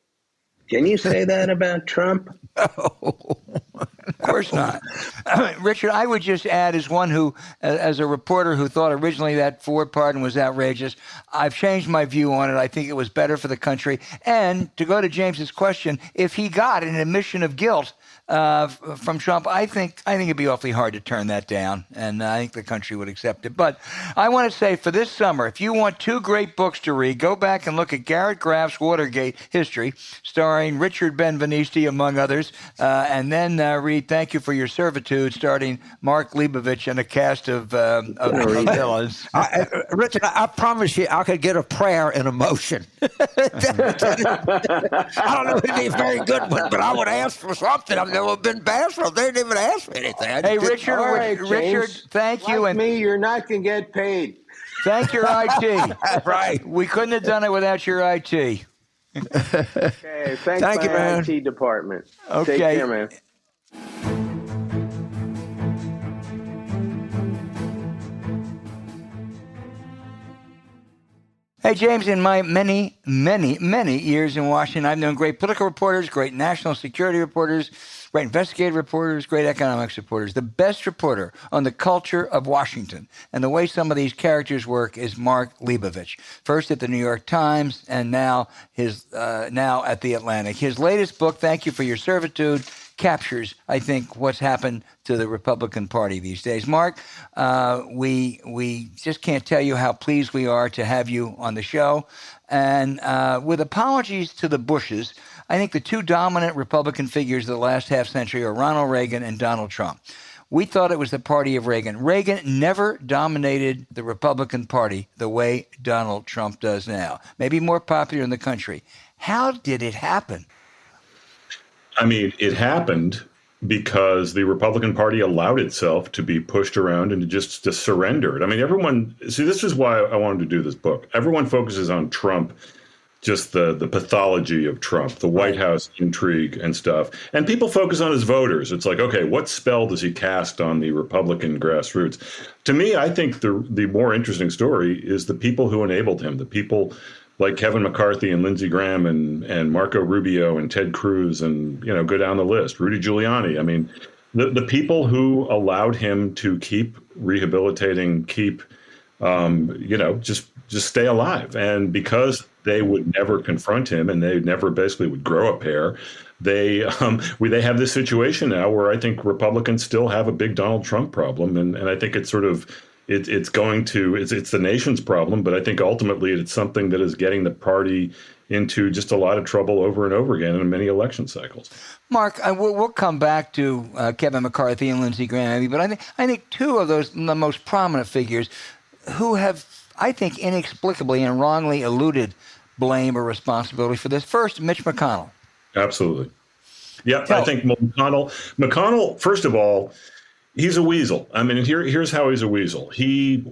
Speaker 3: Can you say that about Trump?
Speaker 1: Of course not. Richard, I would just add, as one who, as a reporter who thought originally that Ford pardon was outrageous, I've changed my view on it. I think it was better for the country. And to go to James's question, if he got an admission of guilt from Trump, I think it'd be awfully hard to turn that down, and I think the country would accept it. But I want to say, for this summer, if you want two great books to read, go back and look at Garrett Graff's Watergate History, starring Richard Ben Veniste, among others, and then read Thank You for Your Servitude, starring Mark Leibovich and a cast of villains.
Speaker 2: Richard, I promise you I could get a prayer in emotion. I don't know if it'd be a very good one, but I would ask for something. I've never been bashful. They didn't even ask for anything.
Speaker 1: Hey, Richard, Richard, thank you.
Speaker 3: Like me, you're not going to get paid.
Speaker 1: Thank your IT.
Speaker 2: Right.
Speaker 1: We couldn't have done it without your IT.
Speaker 3: Okay, thank
Speaker 2: you,
Speaker 3: my
Speaker 2: man.
Speaker 3: IT department.
Speaker 1: Okay.
Speaker 3: Take care, man.
Speaker 1: Hey, James, in my many, many, many years in Washington, I've known great political reporters, great national security reporters, great investigative reporters, great economics reporters. The best reporter on the culture of Washington and the way some of these characters work is Mark Leibovich, first at the New York Times and now at the Atlantic. His latest book, Thank You for Your Servitude, captures, I think, what's happened to the Republican Party these days. Mark, we just can't tell you how pleased we are to have you on the show. And with apologies to the Bushes, I think the two dominant Republican figures of the last half century are Ronald Reagan and Donald Trump. We thought it was the party of Reagan. Reagan never dominated the Republican Party the way Donald Trump does now. Maybe more popular in the country. How did it happen?
Speaker 4: I mean, it happened because the Republican Party allowed itself to be pushed around and to just surrender it. I mean, this is why I wanted to do this book. Everyone focuses on Trump, just the pathology of Trump, the White House intrigue and stuff. And people focus on his voters. It's like, okay, what spell does he cast on the Republican grassroots? To me, I think the more interesting story is the people who enabled him, the people like Kevin McCarthy and Lindsey Graham and Marco Rubio and Ted Cruz and, go down the list, Rudy Giuliani. I mean, the people who allowed him to keep rehabilitating, keep, just stay alive. And because they would never confront him, and they never basically would grow a pair. They have this situation now where I think Republicans still have a big Donald Trump problem, and I think it's sort of it's the nation's problem, but I think ultimately it's something that is getting the party into just a lot of trouble over and over again in many election cycles.
Speaker 1: Mark, we'll come back to Kevin McCarthy and Lindsey Graham, but I think two of those, the most prominent figures who have, I think, inexplicably and wrongly eluded blame or responsibility for this. First, Mitch McConnell.
Speaker 4: Absolutely. Yeah, I think McConnell, first of all, he's a weasel. I mean, here's how he's a weasel. He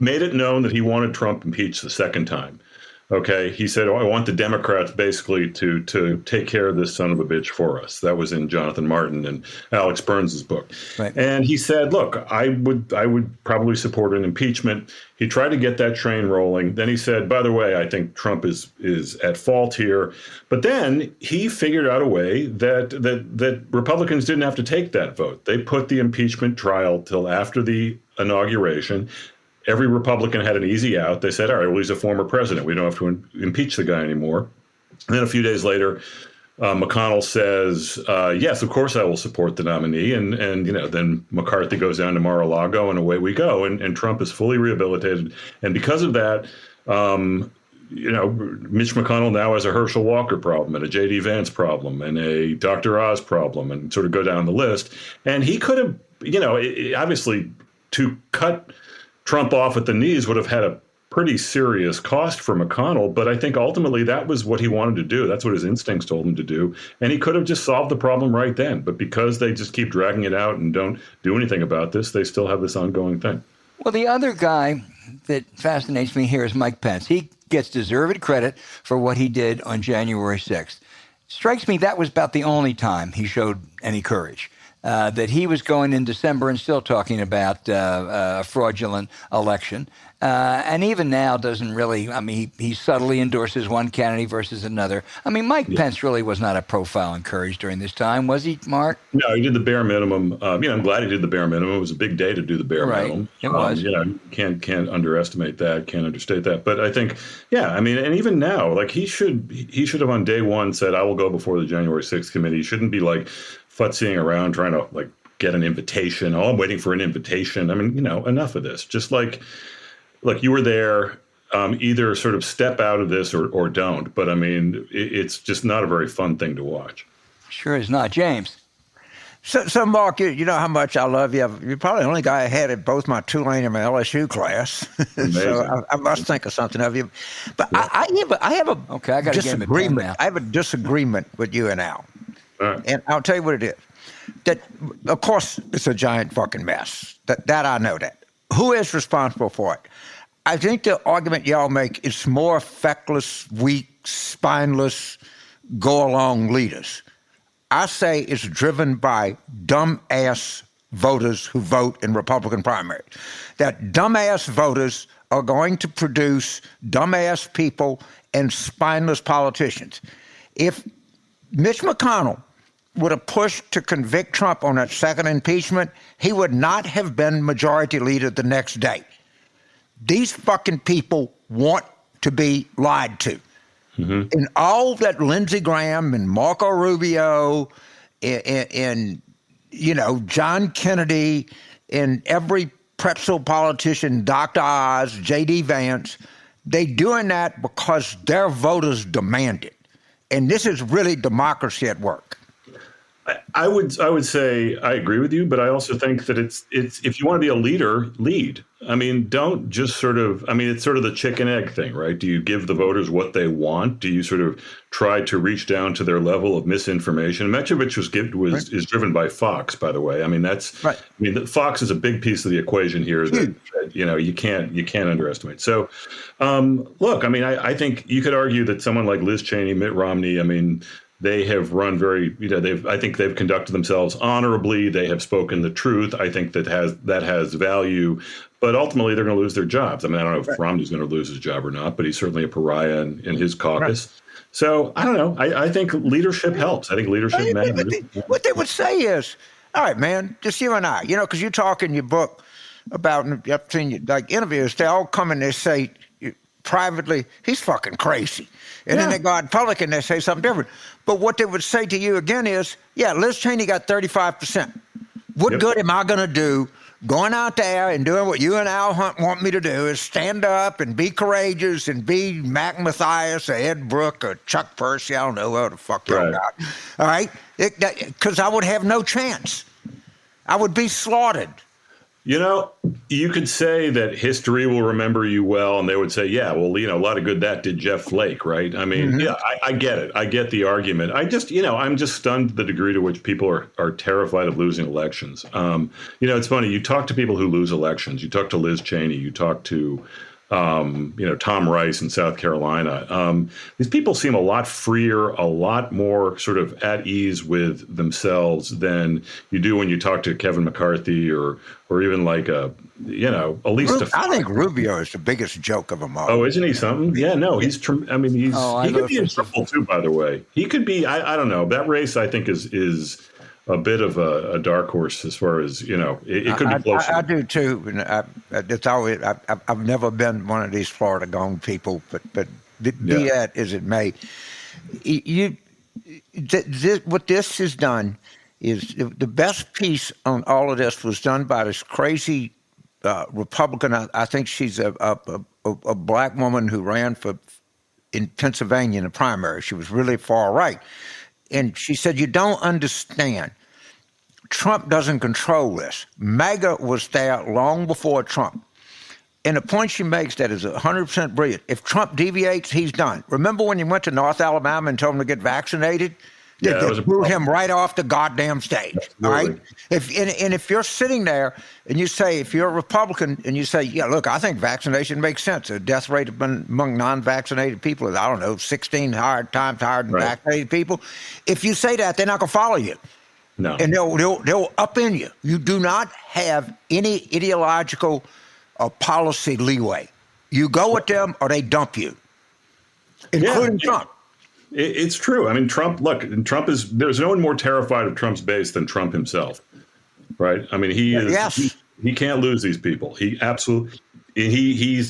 Speaker 4: made it known that he wanted Trump impeached the second time. Okay, he said, I want the Democrats basically to take care of this son of a bitch for us. That was in Jonathan Martin and Alex Burns' book. Right. And he said, look, I would probably support an impeachment. He tried to get that train rolling. Then he said, by the way, I think Trump is at fault here. But then he figured out a way that Republicans didn't have to take that vote. They put the impeachment trial till after the inauguration. Every Republican had an easy out. They said, all right, well, he's a former president. We don't have to impeach the guy anymore. And then a few days later, McConnell says, yes, of course I will support the nominee. And then McCarthy goes down to Mar-a-Lago and away we go. And Trump is fully rehabilitated. And because of that, Mitch McConnell now has a Herschel Walker problem and a J.D. Vance problem and a Dr. Oz problem and sort of go down the list. And he could have, obviously to cut Trump off at the knees would have had a pretty serious cost for McConnell, but I think ultimately that was what he wanted to do. That's what his instincts told him to do. And he could have just solved the problem right then. But because they just keep dragging it out and don't do anything about this, they still have this ongoing thing.
Speaker 1: Well, the other guy that fascinates me here is Mike Pence. He gets deserved credit for what he did on January 6th. Strikes me that was about the only time he showed any courage. That he was going in December and still talking about a fraudulent election. And even now doesn't really, he subtly endorses one candidate versus another. Mike Pence really was not a profile in courage during this time, was he, Mark?
Speaker 4: No, he did the bare minimum. I'm glad he did the bare minimum. It was a big day to do the bare minimum.
Speaker 1: It was.
Speaker 4: Can't underestimate that, can't understate that. But I think, and even now, like he should have on day one said, I will go before the January 6th committee. He shouldn't be like futzing around trying to get an invitation. Oh, I'm waiting for an invitation. Enough of this. Just look, you were there. Either sort of step out of this or don't. But it's just not a very fun thing to watch.
Speaker 1: Sure is not. James.
Speaker 2: So Mark, you know how much I love you. You're probably the only guy I had in both my Tulane and my LSU class. So I must think of something of you. But yeah. I have a disagreement. I have a disagreement with you and Al. Right. And I'll tell you what it is. That, of course, it's a giant fucking mess. That I know that. Who is responsible for it? I think the argument y'all make is more feckless, weak, spineless, go-along leaders. I say it's driven by dumb-ass voters who vote in Republican primaries. That dumb-ass voters are going to produce dumb-ass people and spineless politicians. If Mitch McConnell would have pushed to convict Trump on that second impeachment, he would not have been majority leader the next day. These fucking people want to be lied to. Mm-hmm. And all that Lindsey Graham and Marco Rubio and John Kennedy and every pretzel politician, Dr. Oz, J.D. Vance, they doing that because their voters demand it. And this is really democracy at work.
Speaker 4: I would say I agree with you, but I also think that it's if you want to be a leader, lead. Don't just sort of. It's sort of the chicken egg thing, right? Do you give the voters what they want? Do you sort of try to reach down to their level of misinformation? Metrovich is driven by Fox, by the way. That's right. Fox is a big piece of the equation here that you can't underestimate. So, look, I think you could argue that someone like Liz Cheney, Mitt Romney, they have run I think they've conducted themselves honorably. They have spoken the truth. I think that has value, but ultimately they're going to lose their jobs. I don't know if Romney's going to lose his job or not, but he's certainly a pariah in his caucus. Right. So I don't know. I think leadership helps. I think leadership matters.
Speaker 2: What they would say is, all right, man, just you and I, because you talk in your book about, I've seen interviews, they all come and they say, privately, he's fucking crazy. And then they go out in public and they say something different. But what they would say to you again is, yeah, Liz Cheney got 35%. What good am I going to do going out there and doing what you and Al Hunt want me to do is stand up and be courageous and be Mac Mathias or Ed Brooke or Chuck Percy, I don't know what the fuck y'all got. All right? Because I would have no chance. I would be slaughtered.
Speaker 4: You know, you could say that history will remember you well, and they would say, yeah, well, you know, a lot of good that did Jeff Flake, right? I mean, yeah, I get it. I get the argument. I just, you know, I'm just stunned the degree to which people are terrified of losing elections. You know, it's funny. You talk to people who lose elections. You talk to Liz Cheney. You talk to, you know, Tom Rice in South Carolina. These people seem a lot freer, a lot more sort of at ease with themselves than you do when you talk to Kevin McCarthy or even like you know, Elise.
Speaker 2: I think Rubio is the biggest joke of them all.
Speaker 4: Oh, isn't he something? Yeah, no, he's. I mean, he could be in trouble too. By the way, he could be. I don't know. That race, I think, is a bit of a dark horse as far as, you know, it could be close.
Speaker 2: I do too. And it's always, I've never been one of these Florida gone people, but be that as it may, what this has done is the best piece on all of this was done by this crazy Republican. I think she's a black woman who ran in Pennsylvania in the primary. She was really far right. And she said, you don't understand. Trump doesn't control this. MAGA was there long before Trump. And the point she makes that is 100% brilliant. If Trump deviates, he's done. Remember when you went to North Alabama and told him to get vaccinated?
Speaker 4: Yeah,
Speaker 2: they threw him right off the goddamn stage. Absolutely. All right? If you're sitting there and you say, if you're a Republican and you say, yeah, look, I think vaccination makes sense. The death rate among non-vaccinated people is, I don't know, 16 times higher than vaccinated people. If you say that, they're not going to follow you.
Speaker 4: No.
Speaker 2: And they'll up in you. You do not have any ideological or policy leeway. You go with them or they dump you, including Trump.
Speaker 4: It's true. I mean, there's no one more terrified of Trump's base than Trump himself, right? I mean, he can't lose these people. He's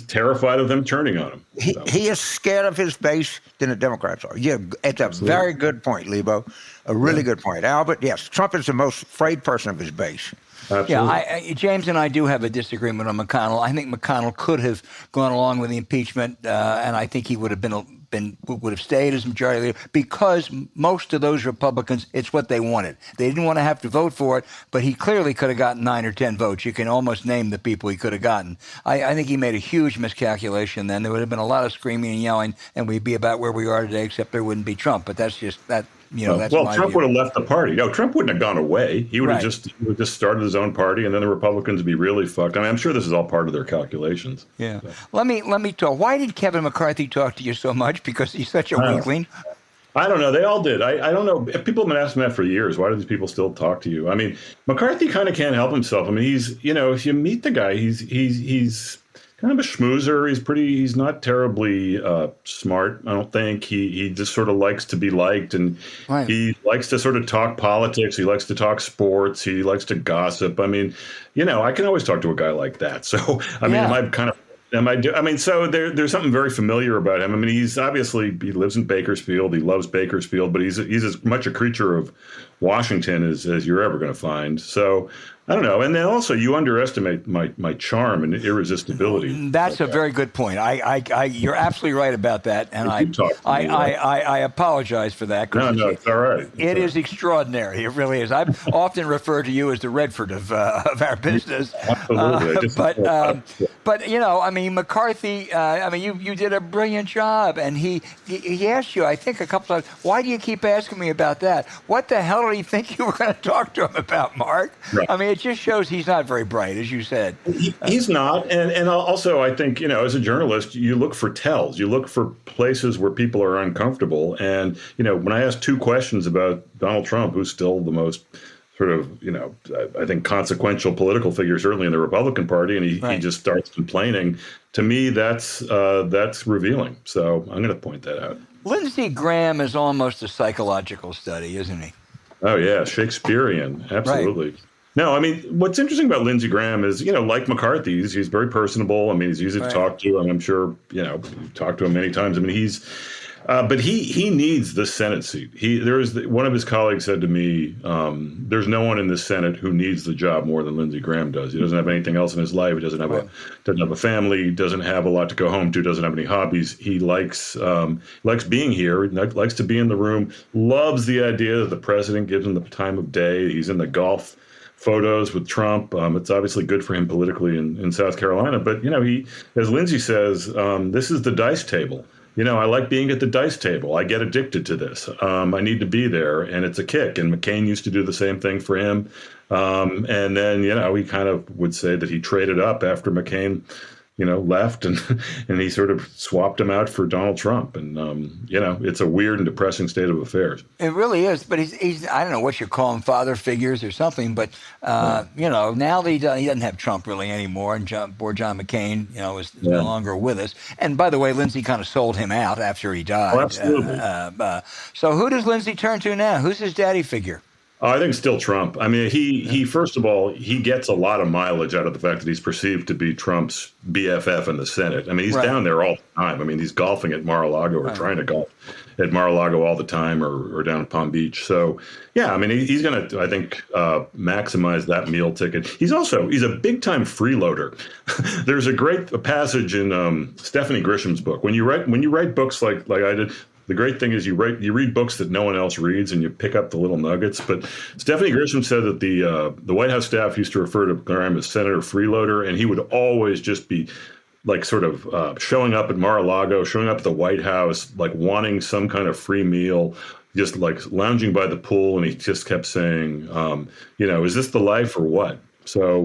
Speaker 4: terrified of them turning on him.
Speaker 2: He is scared of his base than the Democrats are. Yeah, it's a very good point, Lebo. A really good point. Albert, yes, Trump is the most afraid person of his base.
Speaker 4: Absolutely.
Speaker 1: Yeah, James and I do have a disagreement on McConnell. I think McConnell could have gone along with the impeachment, and I think he would have stayed as majority leader because most of those Republicans, it's what they wanted. They didn't want to have to vote for it, but he clearly could have gotten 9 or 10 votes. You can almost name the people he could have gotten. I think he made a huge miscalculation then. There would have been a lot of screaming and yelling, and we'd be about where we are today, except there wouldn't be Trump. But that's just that. You know, that's my
Speaker 4: Trump
Speaker 1: view.
Speaker 4: would have left the party. No, Trump wouldn't have gone away. He would have just started his own party, and then the Republicans would be really fucked. I mean, I'm sure this is all part of their calculations.
Speaker 1: Yeah. So. Let me talk. Why did Kevin McCarthy talk to you so much? Because he's such a weakling.
Speaker 4: I don't know. They all did. I don't know. People have been asking that for years. Why do these people still talk to you? I mean, McCarthy kind of can't help himself. I mean, he's, you know, if you meet the guy, he's kind of a schmoozer. He's not terribly smart, I don't think. He just sort of likes to be liked, and he likes to sort of talk politics. He likes to talk sports. He likes to gossip. I mean, you know, I can always talk to a guy like that. So, I mean, so there's something very familiar about him. I mean, he lives in Bakersfield. He loves Bakersfield, but he's as much a creature of Washington as you're ever going to find. So, I don't know. And then also you underestimate my charm and irresistibility.
Speaker 1: That's a very good point. You're absolutely right about that. And I apologize for that.
Speaker 4: No, it's all right.
Speaker 1: It is extraordinary. It really is. I've often referred to you as the Redford of our business.
Speaker 4: Absolutely.
Speaker 1: But you know, I mean, McCarthy, you did a brilliant job. And he asked you, I think, a couple of times, why do you keep asking me about that? What the hell did he think you were going to talk to him about, Mark? Right. I mean, it just shows he's not very bright, as you said.
Speaker 4: He's not. And also, I think, you know, as a journalist, you look for tells. You look for places where people are uncomfortable. And, you know, when I asked 2 questions about Donald Trump, who's still the most sort of, you know, I think consequential political figure, certainly in the Republican Party, and he just starts complaining, to me, that's revealing. So I'm going to point that out.
Speaker 1: Lindsey Graham is almost a psychological study, isn't he?
Speaker 4: Oh, yeah. Shakespearean. Absolutely.
Speaker 1: Right.
Speaker 4: No, I mean, what's interesting about Lindsey Graham is, like McCarthy, he's very personable. I mean, he's easy to talk to. And I'm sure, you've talked to him many times. I mean, but he needs the Senate seat. One of his colleagues said to me, there's no one in the Senate who needs the job more than Lindsey Graham does. He doesn't have anything else in his life. He doesn't have a family, doesn't have a lot to go home to, doesn't have any hobbies. He likes being here, likes to be in the room, loves the idea that the president gives him the time of day. He's in the golf photos with Trump. It's obviously good for him politically in South Carolina. But, he, as Lindsey says, this is the dice table. I like being at the dice table. I get addicted to this. I need to be there, and it's a kick. And McCain used to do the same thing for him. And then, he kind of would say that he traded up after McCain, left, and he sort of swapped him out for Donald Trump. And, it's a weird and depressing state of affairs.
Speaker 1: It really is. But he's I don't know what you call him, father figures or something. But, now that he doesn't have Trump really anymore. And poor John McCain, is no longer with us. And by the way, Lindsey kind of sold him out after he died.
Speaker 4: Oh, absolutely.
Speaker 1: So who does Lindsey turn to now? Who's his daddy figure?
Speaker 4: I think still Trump. I mean, he first of all, he gets a lot of mileage out of the fact that he's perceived to be Trump's BFF in the Senate. I mean, he's down there all the time. I mean, he's golfing at Mar-a-Lago or trying to golf at Mar-a-Lago all the time or down at Palm Beach. So, yeah, I mean, he's going to, I think, maximize that meal ticket. He's a big-time freeloader. There's a great passage in Stephanie Grisham's book. When you write books like I did, the great thing is you read books that no one else reads, and you pick up the little nuggets. But Stephanie Grisham said that the White House staff used to refer to Graham as Senator Freeloader, and he would always just be like sort of showing up at Mar-a-Lago, showing up at the White House, like wanting some kind of free meal, just like lounging by the pool. And he just kept saying, is this the life or what? So,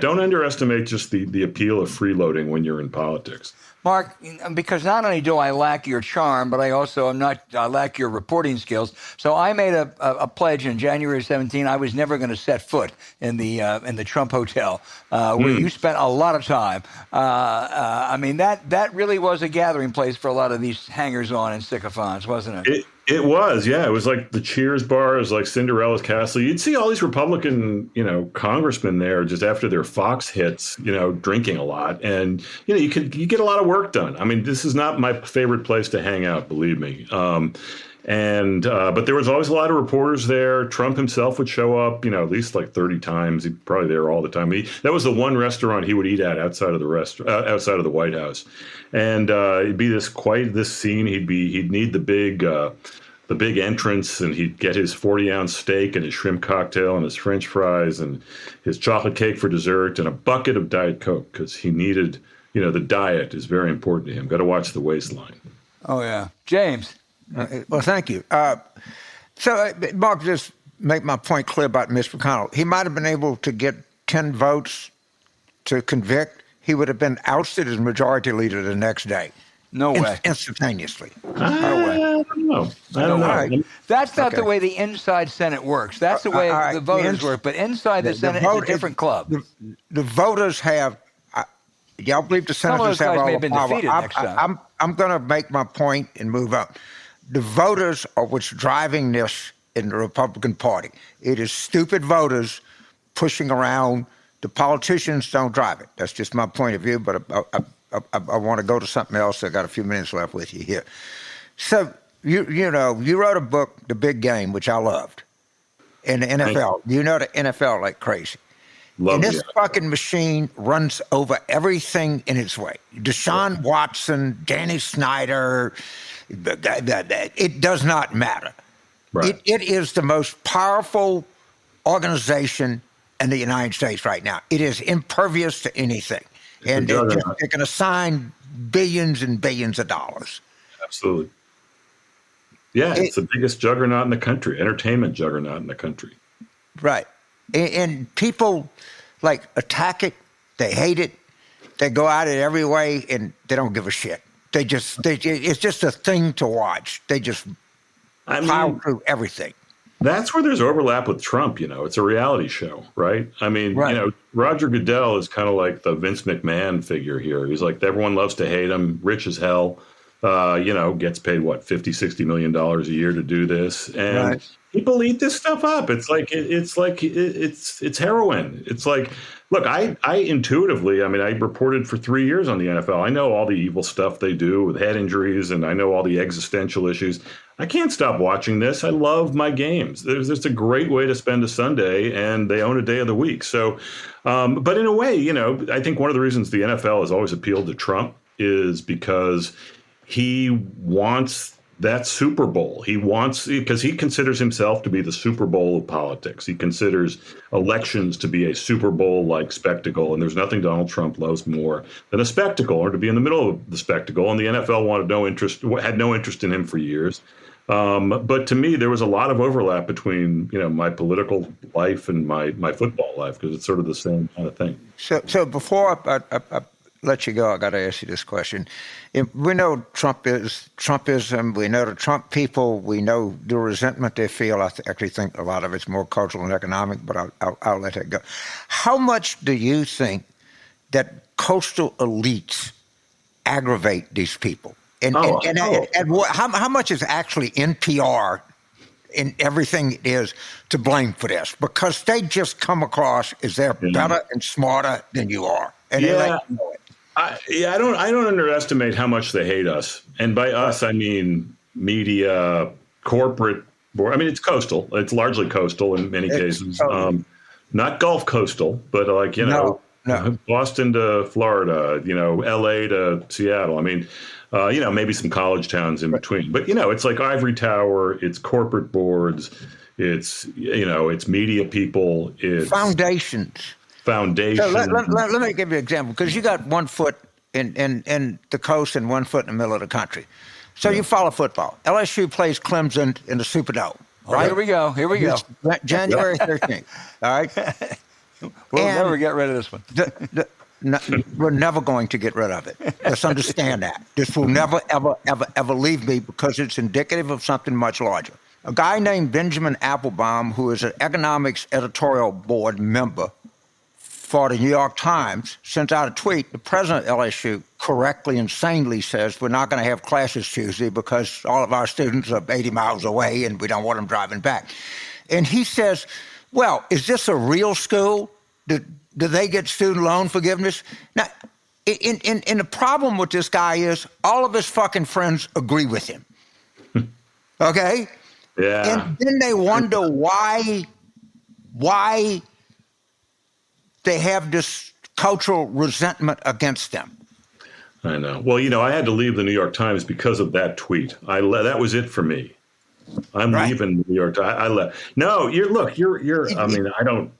Speaker 4: don't underestimate just the appeal of freeloading when you're in politics.
Speaker 1: Mark, because not only do I lack your charm, but I also I lack your reporting skills. So I made a pledge in January 17. I was never going to set foot in the Trump Hotel, where you spent a lot of time. I mean, that really was a gathering place for a lot of these hangers-on and sycophants, wasn't it?
Speaker 4: It was, yeah. It was like the Cheers bar. It was like Cinderella's castle. You'd see all these Republican, congressmen there just after their Fox hits, drinking a lot, and you get a lot of work done. I mean, this is not my favorite place to hang out, believe me. But there was always a lot of reporters there. Trump himself would show up, at least like 30 times. He'd probably there all the time. That was the one restaurant he would eat at outside of the White House. And it'd be this scene. He'd need the big entrance, and he'd get his 40-ounce steak and his shrimp cocktail and his French fries and his chocolate cake for dessert and a bucket of Diet Coke, because he needed, the diet is very important to him. Got to watch the waistline.
Speaker 1: Oh, yeah. James.
Speaker 2: Well, thank you. So, Mark, just make my point clear about Mitch McConnell. He might have been able to get 10 votes to convict. He would have been ousted as majority leader the next day.
Speaker 1: No way.
Speaker 2: Instantaneously.
Speaker 1: No way.
Speaker 4: I don't know.
Speaker 2: Right.
Speaker 1: That's not the way the inside Senate works. That's the way the voters work. But inside the Senate is a different club.
Speaker 2: The voters have. Y'all believe the senators have all the power.
Speaker 1: Next time.
Speaker 2: I'm going to make my point and move up. The voters are what's driving this in the Republican Party. It is stupid voters pushing around. The politicians don't drive it. That's just my point of view, but I want to go to something else. I got a few minutes left with you here. So, you wrote a book, The Big Game, which I loved, in the NFL. You know the NFL like crazy. And this fucking machine runs over everything in its way. Deshaun Watson, Danny Snyder, it does not matter. Right. It is the most powerful organization in the United States right now. It is impervious to anything. And they're going to sign billions and billions of dollars.
Speaker 4: Absolutely. Yeah, it's the biggest juggernaut in the country, entertainment juggernaut in the country.
Speaker 2: Right. And people attack it. They hate it. They go at it every way, and they don't give a shit. It's just a thing to watch. They just plow through everything.
Speaker 4: That's where there's overlap with Trump. It's a reality show, right? I mean, Roger Goodell is kind of like the Vince McMahon figure here. He's like, everyone loves to hate him, rich as hell, gets paid, $50, $60 million a year to do this. And, People eat this stuff up. It's heroin. It's like, look, I intuitively, I mean, I reported for 3 years on the NFL. I know all the evil stuff they do with head injuries, and I know all the existential issues. I can't stop watching this. I love my games. It's a great way to spend a Sunday, and they own a day of the week. So, but in a way, I think one of the reasons the NFL has always appealed to Trump is because he wants that Super Bowl. Because he considers himself to be the Super Bowl of politics. He considers elections to be a Super Bowl-like spectacle, and there's nothing Donald Trump loves more than a spectacle, or to be in the middle of the spectacle. And the NFL had no interest in him for years. But to me, there was a lot of overlap between my political life and my football life, because it's sort of the same kind of thing.
Speaker 2: So before I let you go, I got to ask you this question. We know Trumpism. We know the Trump people. We know the resentment they feel. I actually think a lot of it's more cultural and economic, but I'll let that go. How much do you think that coastal elites aggravate these people? And how much is actually NPR and everything it is to blame for this? Because they just come across as they're better and smarter than you are. And they let you know it.
Speaker 4: I don't underestimate how much they hate us. And by us, I mean media, corporate. I mean, it's coastal. It's largely coastal in many cases. Not Gulf coastal, but no. Boston to Florida, LA to Seattle. I mean, maybe some college towns in between. But, it's like Ivory Tower, it's corporate boards, it's media people, it's
Speaker 2: foundations. So let me give you an example, because you got 1 foot in the coast and 1 foot in the middle of the country. So you follow football. LSU plays Clemson in the Superdome. Right?
Speaker 1: Here we go.
Speaker 2: January 13th. All right.
Speaker 1: We'll never get rid of this one.
Speaker 2: We're never going to get rid of it. Let's understand that. This will never, ever, ever, ever leave me, because it's indicative of something much larger. A guy named Benjamin Applebaum, who is an economics editorial board member for the New York Times, sent out a tweet. The president of LSU correctly and sanely says we're not going to have classes Tuesday because all of our students are 80 miles away and we don't want them driving back. And he says, well, is this a real school? Do they get student loan forgiveness? Now, and the problem with this guy is all of his fucking friends agree with him. Okay?
Speaker 4: Yeah.
Speaker 2: And then they wonder why they have this cultural resentment against them.
Speaker 4: I know. Well, I had to leave the New York Times because of that tweet. That was it for me. I'm leaving the New York Times. I left. No, I mean, I don't.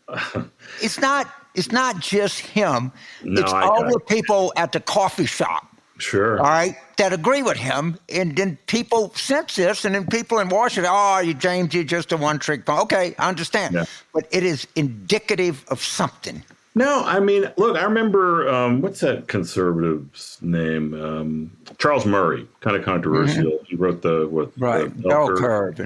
Speaker 2: It's not just him.
Speaker 4: No,
Speaker 2: it's all the people at the coffee shop.
Speaker 4: Sure.
Speaker 2: All right, that agree with him. And then people sense this, and then people in Washington, James, you're just a one-trick pony. Okay, I understand. Yeah. But it is indicative of something.
Speaker 4: No, I mean, look, I remember, what's that conservative's name? Charles Murray, kind of controversial. Mm-hmm. He wrote the
Speaker 2: bell curve.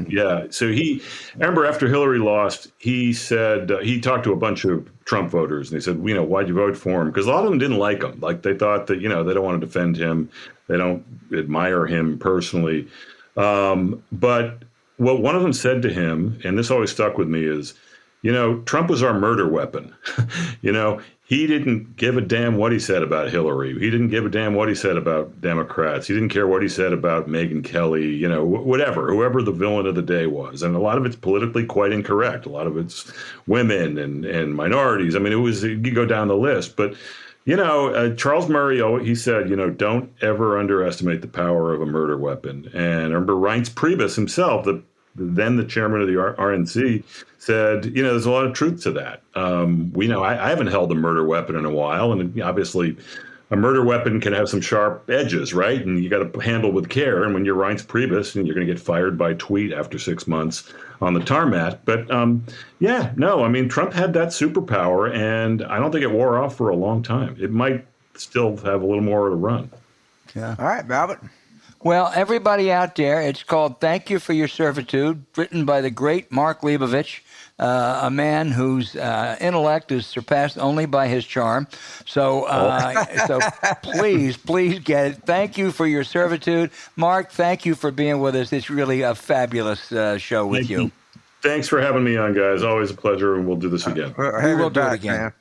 Speaker 4: So I remember after Hillary lost, he said, he talked to a bunch of Trump voters, and they said, why'd you vote for him? Because a lot of them didn't like him. Like, they thought that, they don't want to defend him. They don't admire him personally. But what one of them said to him, and this always stuck with me, is, Trump was our murder weapon. He didn't give a damn what he said about Hillary. He didn't give a damn what he said about Democrats. He didn't care what he said about Megyn Kelly, whoever the villain of the day was. And a lot of it's politically quite incorrect. A lot of it's women and minorities. I mean, you go down the list. But, Charles Murray, he said, don't ever underestimate the power of a murder weapon. And I remember Reince Priebus himself, then the chairman of the RNC, said, there's a lot of truth to that. I haven't held a murder weapon in a while, and obviously a murder weapon can have some sharp edges, right? And you got to handle with care. And when you're Reince Priebus, and you're going to get fired by tweet after 6 months on the tarmac. But Trump had that superpower, and I don't think it wore off for a long time. It might still have a little more to run.
Speaker 2: Yeah. All right, Robert.
Speaker 1: Well, everybody out there, it's called Thank You for Your Servitude, written by the great Mark Leibovich, a man whose intellect is surpassed only by his charm. So please get it. Thank you for your servitude. Mark, thank you for being with us. It's really a fabulous show with you.
Speaker 4: Thanks for having me on, guys. Always a pleasure, and we'll do this again.
Speaker 1: We will do it again.
Speaker 2: Man.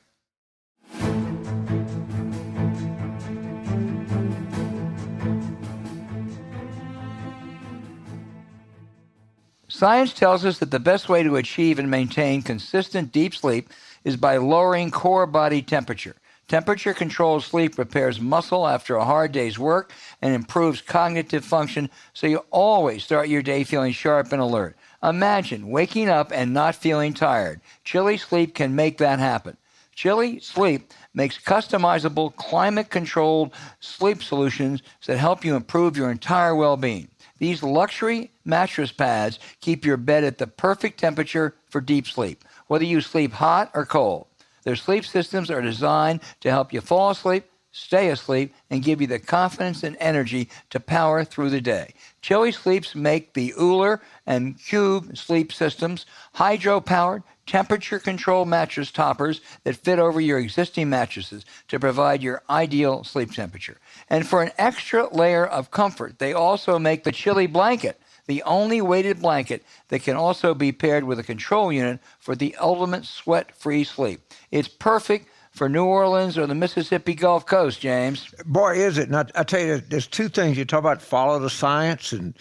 Speaker 1: Science tells us that the best way to achieve and maintain consistent deep sleep is by lowering core body temperature. Temperature-controlled sleep repairs muscle after a hard day's work and improves cognitive function, so you always start your day feeling sharp and alert. Imagine waking up and not feeling tired. Chili Sleep can make that happen. Chili Sleep makes customizable, climate-controlled sleep solutions that help you improve your entire well-being. These luxury mattress pads keep your bed at the perfect temperature for deep sleep, whether you sleep hot or cold. Their sleep systems are designed to help you fall asleep, stay asleep, and give you the confidence and energy to power through the day. Chili Sleeps make the Uller and Cube sleep systems hydro-powered, temperature-controlled mattress toppers that fit over your existing mattresses to provide your ideal sleep temperature. And for an extra layer of comfort, they also make the Chili Blanket, the only weighted blanket that can also be paired with a control unit for the ultimate sweat-free sleep. It's perfect for New Orleans or the Mississippi Gulf Coast, James.
Speaker 2: Boy, is it. And I tell you, there's two things. You talk about follow the science and,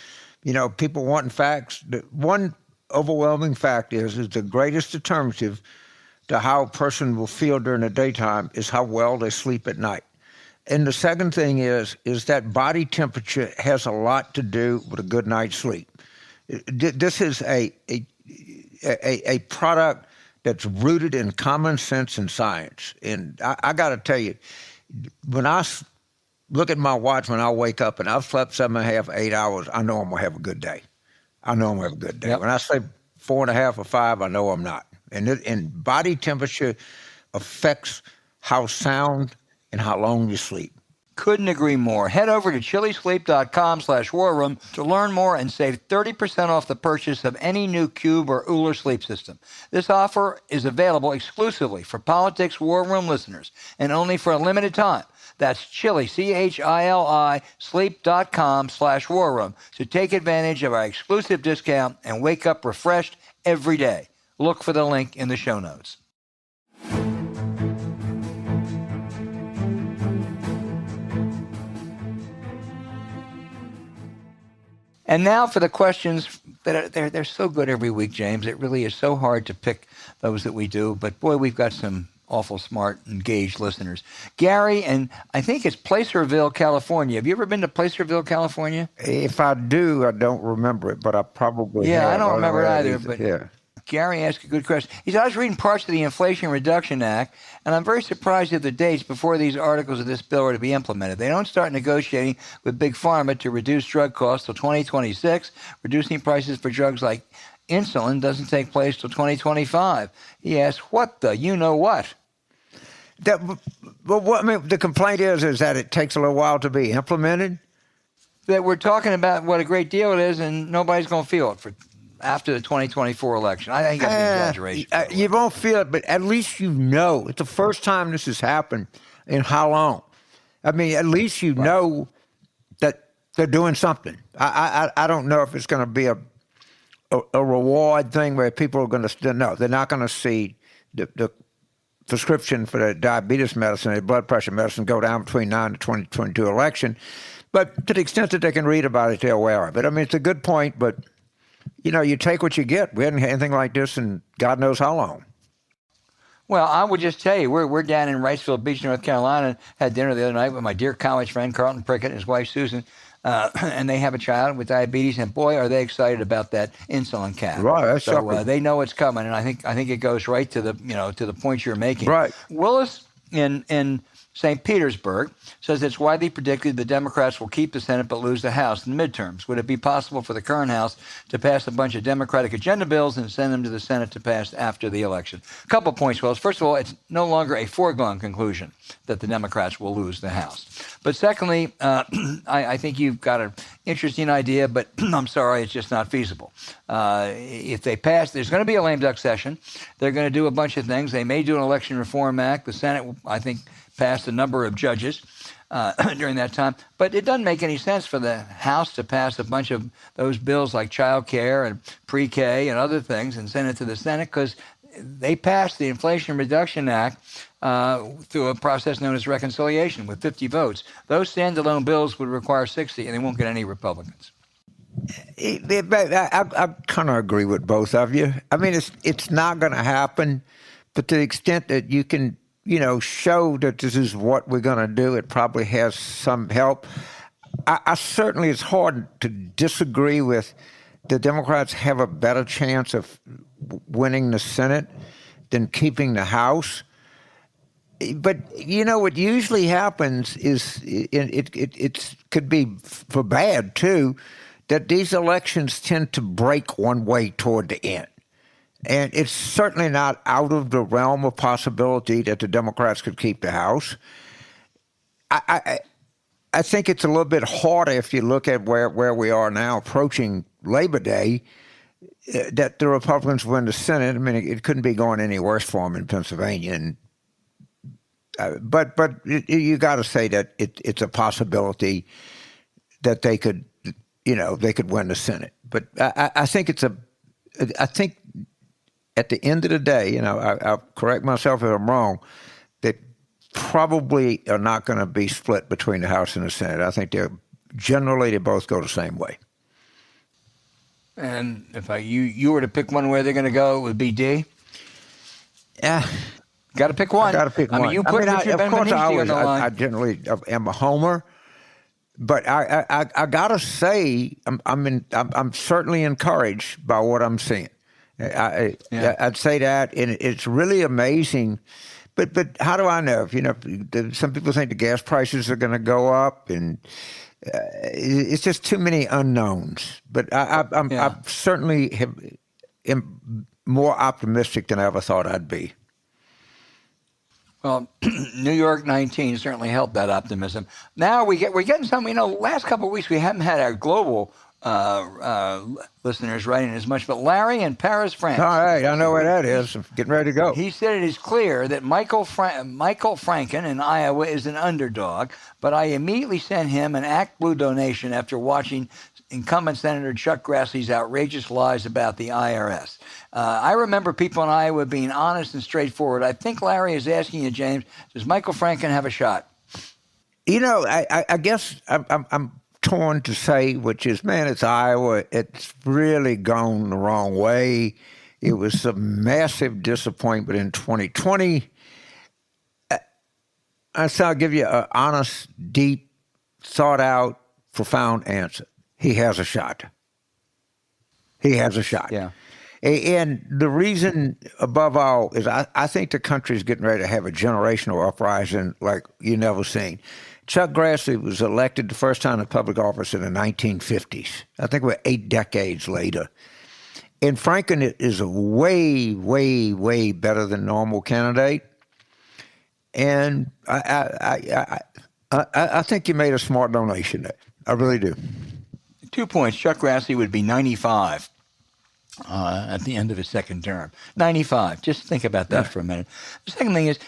Speaker 2: people wanting facts. The one overwhelming fact is the greatest determinative to how a person will feel during the daytime is how well they sleep at night. And the second thing is that body temperature has a lot to do with a good night's sleep. This is a product that's rooted in common sense and science. And I got to tell you, when I look at my watch when I wake up and I've slept 7.5, 8 hours, I know I'm going to have a good day. I know I'm going to have a good day.
Speaker 1: Yep.
Speaker 2: When I say 4.5 or 5, I know I'm not. And body temperature affects how sound and how long you sleep.
Speaker 1: Couldn't agree more. Head over to chilisleep.com/war room to learn more and save 30% off the purchase of any new Cube or Uller sleep system. This offer is available exclusively for Politics War Room listeners and only for a limited time. That's Chili, CHILI, sleep.com/war room to take advantage of our exclusive discount and wake up refreshed every day. Look for the link in the show notes. And now for the questions that are they're so good every week, James. It really is so hard to pick those that we do. But boy, we've got some awful smart, engaged listeners. Gary, and I think it's Placerville, California. Have you ever been to Placerville, California?
Speaker 2: If I do, I don't remember it, but I probably have.
Speaker 1: I don't remember it either. But
Speaker 2: yeah.
Speaker 1: Gary asked a good question. He said, I was reading parts of the Inflation Reduction Act, and I'm very surprised at the dates before these articles of this bill are to be implemented. They don't start negotiating with Big Pharma to reduce drug costs till 2026. Reducing prices for drugs like insulin doesn't take place till 2025. He asked, what the you-know-what?
Speaker 2: The complaint is that it takes a little while to be implemented?
Speaker 1: That we're talking about what a great deal it is, and nobody's going to feel it for after the 2024 election. I think that's an exaggeration.
Speaker 2: You won't feel it, but at least you know. It's the first time this has happened in how long? I mean, at least you know that they're doing something. I don't know if it's going to be a reward thing where people are going to, no, they're not going to see the prescription for the diabetes medicine, the blood pressure medicine go down between now and the 2022 election. But to the extent that they can read about it, they're aware of it. I mean, it's a good point, but you take what you get. We hadn't had anything like this in God knows how long.
Speaker 1: Well, I would just tell you, we're down in Wrightsville Beach, North Carolina, had dinner the other night with my dear college friend, Carlton Prickett, and his wife, Susan, and they have a child with diabetes, and boy, are they excited about that insulin cap.
Speaker 2: Right, that's
Speaker 1: so they know it's coming, and I think it goes right to the point you're making.
Speaker 2: Right.
Speaker 1: Willis in St. Petersburg says it's widely predicted the Democrats will keep the Senate but lose the House in the midterms. Would it be possible for the current House to pass a bunch of Democratic agenda bills and send them to the Senate to pass after the election? A couple points, Willis. First of all, it's no longer a foregone conclusion that the Democrats will lose the House. But secondly, I think you've got an interesting idea, but I'm sorry, it's just not feasible. If they pass, there's going to be a lame duck session. They're going to do a bunch of things. They may do an election reform act. The Senate, I think, passed a number of judges. during that time. But it doesn't make any sense for the House to pass a bunch of those bills like child care and pre-K and other things and send it to the Senate because they passed the Inflation Reduction Act through a process known as reconciliation with 50 votes. Those standalone bills would require 60, and they won't get any Republicans.
Speaker 2: I kind of agree with both of you. I mean, it's not going to happen, but to the extent that you can, show that this is what we're going to do, it probably has some help. I certainly, it's hard to disagree with the Democrats have a better chance of winning the Senate than keeping the House. But what usually happens is it could be for bad too, that these elections tend to break one way toward the end. And it's certainly not out of the realm of possibility that the Democrats could keep the House. I think it's a little bit harder if you look at where we are now approaching Labor Day, that the Republicans win the Senate. I mean, it couldn't be going any worse for them in Pennsylvania. And but you got to say that it's a possibility that they could, they could win the Senate. But I think I think at the end of the day, I'll correct myself if I'm wrong, that probably are not going to be split between the House and the Senate. I think they both go the same way.
Speaker 1: And if you were to pick one where they're going to go, it would be D?
Speaker 2: Yeah.
Speaker 1: Got to pick one.
Speaker 2: Got to pick one.
Speaker 1: I mean, you put Richard Ben Veniste on the line.
Speaker 2: I generally am a homer, but I got to say I'm certainly encouraged by what I'm seeing. I'd say that, and it's really amazing. But how do I know? Some people think the gas prices are going to go up, and it's just too many unknowns. But I certainly am more optimistic than I ever thought I'd be.
Speaker 1: Well, New York 19 certainly helped that optimism. Now we're getting some. Last couple of weeks we haven't had our global listeners writing as much, but Larry in Paris, France.
Speaker 2: All right, I know where that is. I'm getting ready to go.
Speaker 1: He said it is clear that Michael Franken in Iowa is an underdog, but I immediately sent him an Act Blue donation after watching incumbent Senator Chuck Grassley's outrageous lies about the IRS. I remember people in Iowa being honest and straightforward. I think Larry is asking you, James, does Michael Franken have a shot?
Speaker 2: I guess I'm torn to say, which is, man, it's Iowa. It's really gone the wrong way. It was a massive disappointment in 2020. I'll give you an honest, deep, thought-out, profound answer. He has a shot. He has a shot.
Speaker 1: Yeah.
Speaker 2: And the reason, above all, is I think the country is getting ready to have a generational uprising like you never seen. Chuck Grassley was elected the first time in public office in the 1950s. I think we're 8 decades later. And Franken is a way, way, way better than normal candidate. And I think you made a smart donation there. I really do.
Speaker 1: 2 points. Chuck Grassley would be 95 at the end of his second term. 95. Just think about that for a minute. The second thing is,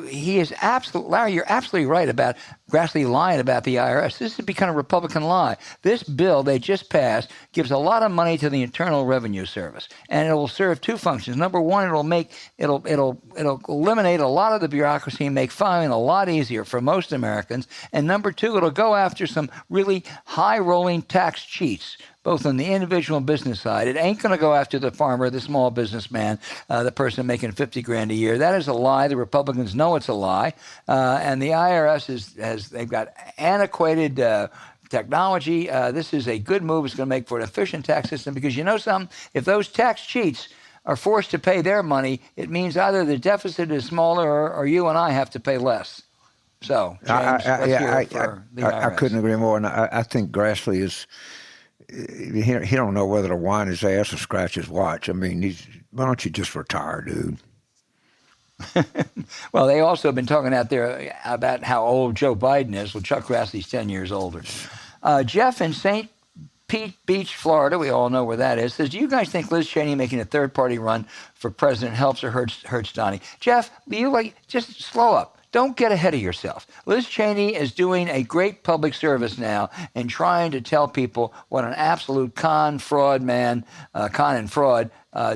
Speaker 1: he is absolutely, Larry, you're absolutely right about Grassley lying about the IRS. This has become a Republican lie. This bill they just passed gives a lot of money to the Internal Revenue Service, and it will serve 2 functions. Number one, it'll eliminate a lot of the bureaucracy and make filing a lot easier for most Americans. And number 2, it'll go after some really high-rolling tax cheats, both on the individual and business side. It ain't going to go after the farmer, the small businessman, the person making $50,000 a year. That is a lie. The Republicans know it's a lie, and the IRS they've got antiquated technology. This is a good move. It's going to make for an efficient tax system because you know something? If those tax cheats are forced to pay their money, it means either the deficit is smaller or you and I have to pay less. So, James, let's hear it for the IRS.
Speaker 2: I couldn't agree more. And I think Grassley is. He don't know whether to wind his ass or scratch his watch. I mean, why don't you just retire, dude?
Speaker 1: Well, they also have been talking out there about how old Joe Biden is. Well, Chuck Grassley's 10 years older. Jeff in St. Pete Beach, Florida, we all know where that is, says, do you guys think Liz Cheney making a third-party run for president helps or hurts Donnie? Jeff, just slow up. don't get ahead of yourself. Liz Cheney is doing a great public service now and trying to tell people what an absolute con and fraud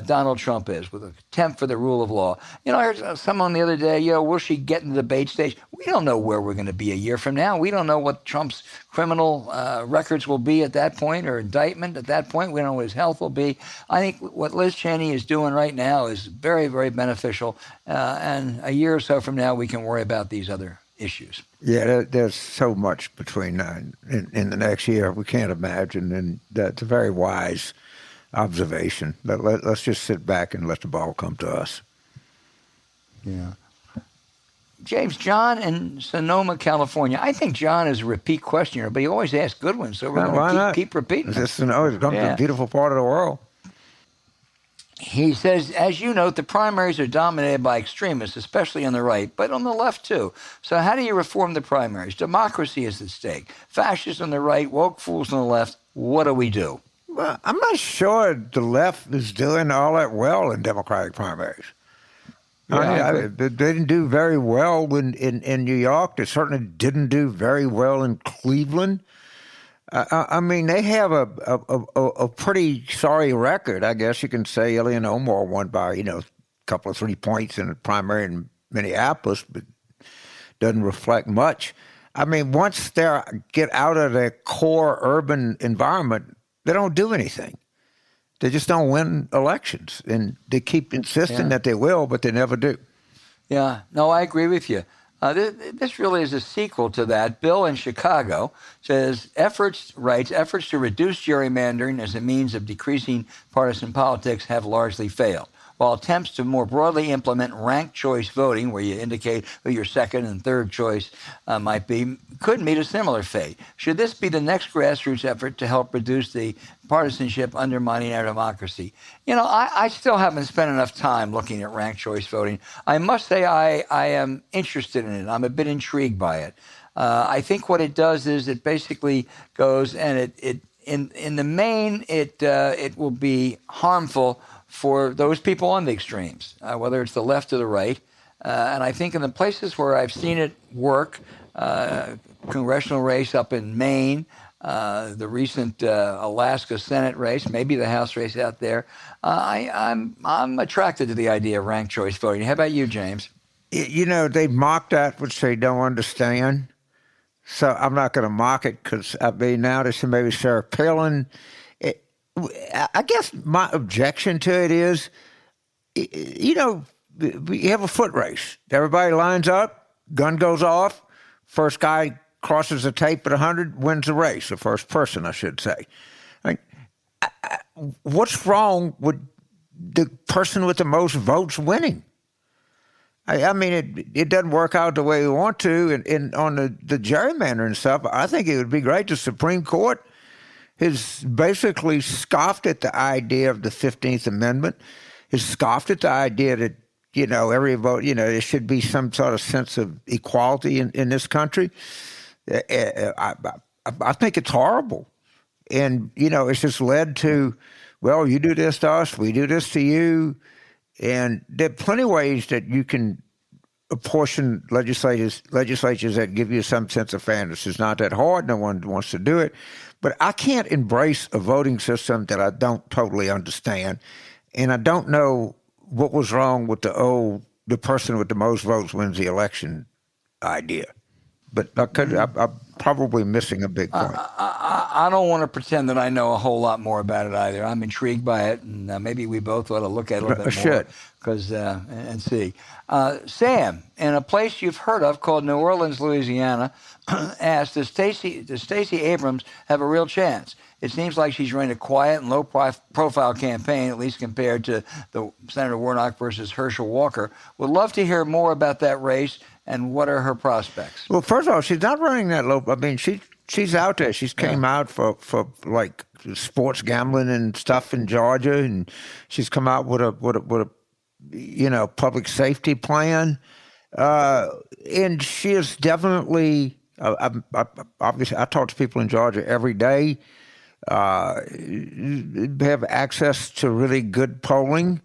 Speaker 1: Donald Trump is, with a contempt for the rule of law. I heard someone the other day, will she get in the debate stage? We don't know where we're going to be a year from now. We don't know what Trump's criminal records will be at that point, or indictment at that point. We don't know what his health will be. I think what Liz Cheney is doing right now is very, very beneficial. And a year or so from now, we can worry about these other issues.
Speaker 2: Yeah, there's so much between now and in the next year we can't imagine, and that's a very wise observation. Let's just sit back and let the ball come to us.
Speaker 1: Yeah. James, John in Sonoma, California. I think John is a repeat questioner, but he always asks good ones, so we're going to keep repeating.
Speaker 2: It's a beautiful part of the world.
Speaker 1: He says, as you note, the primaries are dominated by extremists, especially on the right, but on the left too. So how do you reform the primaries? Democracy is at stake. Fascists on the right, woke fools on the left. What do we do?
Speaker 2: Well, I'm not sure the left is doing all that well in Democratic primaries. They didn't do very well in New York. They certainly didn't do very well in Cleveland. I mean, they have a pretty sorry record, I guess you can say. Ilhan Omar won by, a couple of 3 points in the primary in Minneapolis, but doesn't reflect much. I mean, once they get out of their core urban environment, they don't do anything. They just don't win elections, and they keep insisting that they will, but they never do.
Speaker 1: Yeah, no, I agree with you. This really is a sequel to that. Bill in Chicago says efforts to reduce gerrymandering as a means of decreasing partisan politics have largely failed, while attempts to more broadly implement ranked choice voting, where you indicate who your second and third choice might be, could meet a similar fate. Should this be the next grassroots effort to help reduce the partisanship undermining our democracy? I still haven't spent enough time looking at ranked choice voting. I must say I am interested in it. I'm a bit intrigued by it. I think what it does is it basically goes, and in the main it will be harmful for those people on the extremes, whether it's the left or the right. And I think in the places where I've seen it work, congressional race up in Maine, the recent Alaska Senate race, maybe the House race out there, I'm attracted to the idea of ranked choice voting. How about you, James?
Speaker 2: They mock that, which they don't understand. So I'm not going to mock it because, now there's maybe Sarah Palin. I guess my objection to it is, we have a foot race. Everybody lines up, gun goes off, first guy crosses the tape at 100, wins the race, the first person, I should say. What's wrong with the person with the most votes winning? I mean, it doesn't work out the way we want to, and on the gerrymandering stuff, I think it would be great. The Supreme Court has basically scoffed at the idea of the 15th Amendment, has scoffed at the idea that, every vote, there should be some sort of sense of equality in this country. I think it's horrible. And, it's just led to, well, you do this to us, we do this to you. And there are plenty of ways that you can apportion legislatures that give you some sense of fairness. It's not that hard. No one wants to do it. But I can't embrace a voting system that I don't totally understand. And I don't know what was wrong with the person with the most votes wins the election idea. But I'm probably missing a big point.
Speaker 1: I don't want to pretend that I know a whole lot more about it either. I'm intrigued by it, and maybe we both ought to look at it a little bit more. And see. Sam, in a place you've heard of called New Orleans, Louisiana, asked, does Stacey Abrams have a real chance? It seems like she's running a quiet and low-profile campaign, at least compared to the Senator Warnock versus Herschel Walker. Would love to hear more about that race and what are her prospects.
Speaker 2: Well, first of all, she's not running that low. I mean, she's out there. She's came out for like sports gambling and stuff in Georgia, and she's come out with a public safety plan, and she is definitely. Obviously, I talk to people in Georgia every day. Have access to really good polling,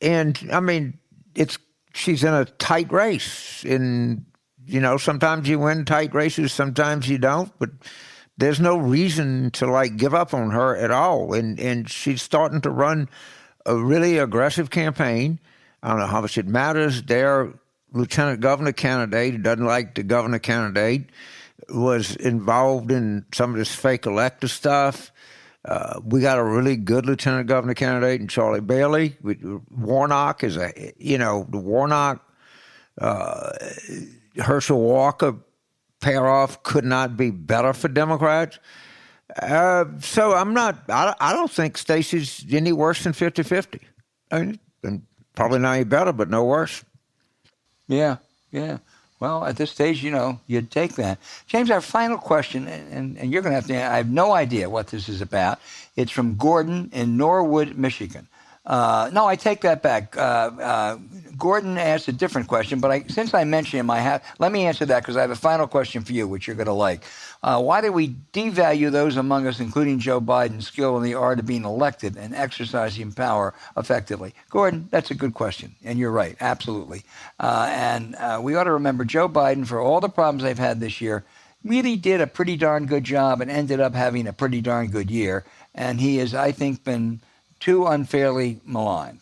Speaker 2: and I mean, it's she's in a tight race. And, sometimes you win tight races, sometimes you don't. But there's no reason to, give up on her at all. And she's starting to run a really aggressive campaign. I don't know how much it matters. Their lieutenant governor candidate, who doesn't like the governor candidate, was involved in some of this fake elector stuff. We got a really good lieutenant governor candidate in Charlie Bailey. Warnock is the Warnock, Herschel Walker pair-off could not be better for Democrats. So I don't think Stacey's any worse than 50-50. I mean, and probably not any better, but no worse.
Speaker 1: Yeah. Well, at this stage, you'd take that. James, our final question, and you're going to have to, I have no idea what this is about. It's from Gordon in Norwood, Michigan. No, I take that back. Gordon asked a different question, but since I mentioned him, let me answer that because I have a final question for you, which you're going to like. Why do we devalue those among us, including Joe Biden's skill in the art of being elected and exercising power effectively? Gordon, that's a good question, and you're right, absolutely. And we ought to remember Joe Biden, for all the problems they've had this year, really did a pretty darn good job and ended up having a pretty darn good year. And he has, I think, been too unfairly maligned.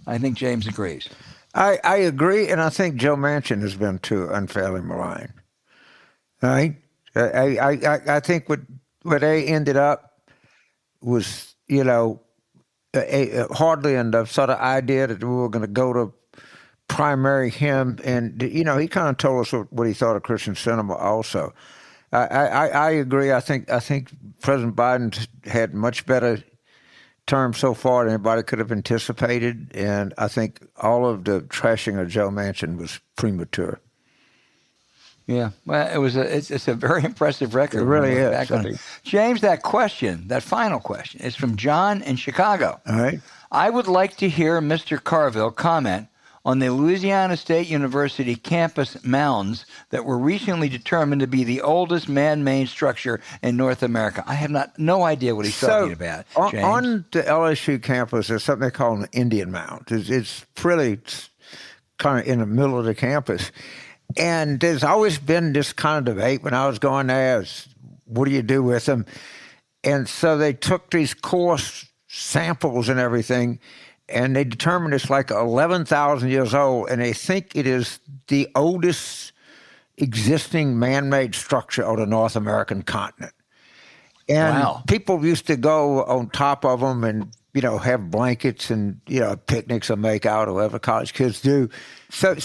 Speaker 1: I think James agrees.
Speaker 2: I agree, and I think Joe Manchin has been too unfairly maligned. All right? I think what they ended up was, hardly in the sort of idea that we were going to go to primary him. And, he kind of told us what he thought of Christian Sinema also. I agree. I think President Biden had much better term so far than anybody could have anticipated, and I think all of the trashing of Joe Manchin was premature.
Speaker 1: Yeah, well, it's a very impressive record.
Speaker 2: It really is.
Speaker 1: James, that final question, is from John in Chicago.
Speaker 2: All right.
Speaker 1: I would like to hear Mr. Carville comment on the Louisiana State University campus mounds that were recently determined to be the oldest man-made structure in North America. I have no idea what he's talking about, James.
Speaker 2: On the LSU campus, there's something they call an Indian mound. It's really kind of in the middle of the campus. And there's always been this kind of debate when I was going there, what do you do with them? And so they took these core samples and everything, and they determined it's like 11,000 years old, and they think it is the oldest existing man-made structure on the North American continent. And people used to go on top of them and, have blankets and, picnics or make out or whatever college kids do. So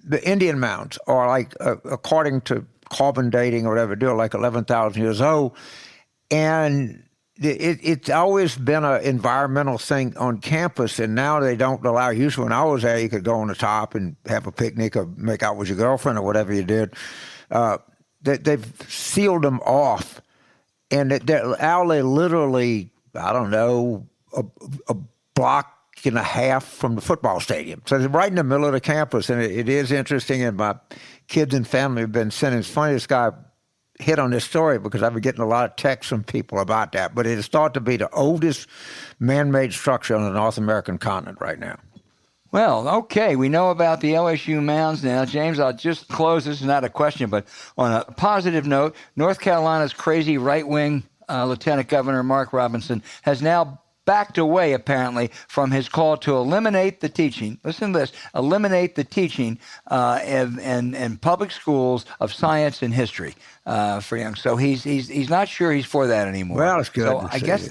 Speaker 2: the Indian mounds are like, according to carbon dating or whatever, they're like 11,000 years old. And it's always been an environmental thing on campus, and now they don't allow you. So when I was there, you could go on the top and have a picnic or make out with your girlfriend or whatever you did. They've sealed them off, and they're literally, I don't know, a block and a half from the football stadium. So they're right in the middle of the campus, and it is interesting, and my kids and family have been sending. It's funny, this guy hit on this story because I've been getting a lot of texts from people about that, but it is thought to be the oldest man-made structure on the North American continent right now.
Speaker 1: Well, okay, we know about the LSU mounds now. James, I'll just close. This is not a question, but on a positive note, North Carolina's crazy right-wing Lieutenant Governor Mark Robinson has now backed away, apparently, from his call to eliminate the teaching. Listen to this: eliminate the teaching in public schools of science and history for young. So he's not sure he's for that anymore.
Speaker 2: Well, it's good.
Speaker 1: So I guess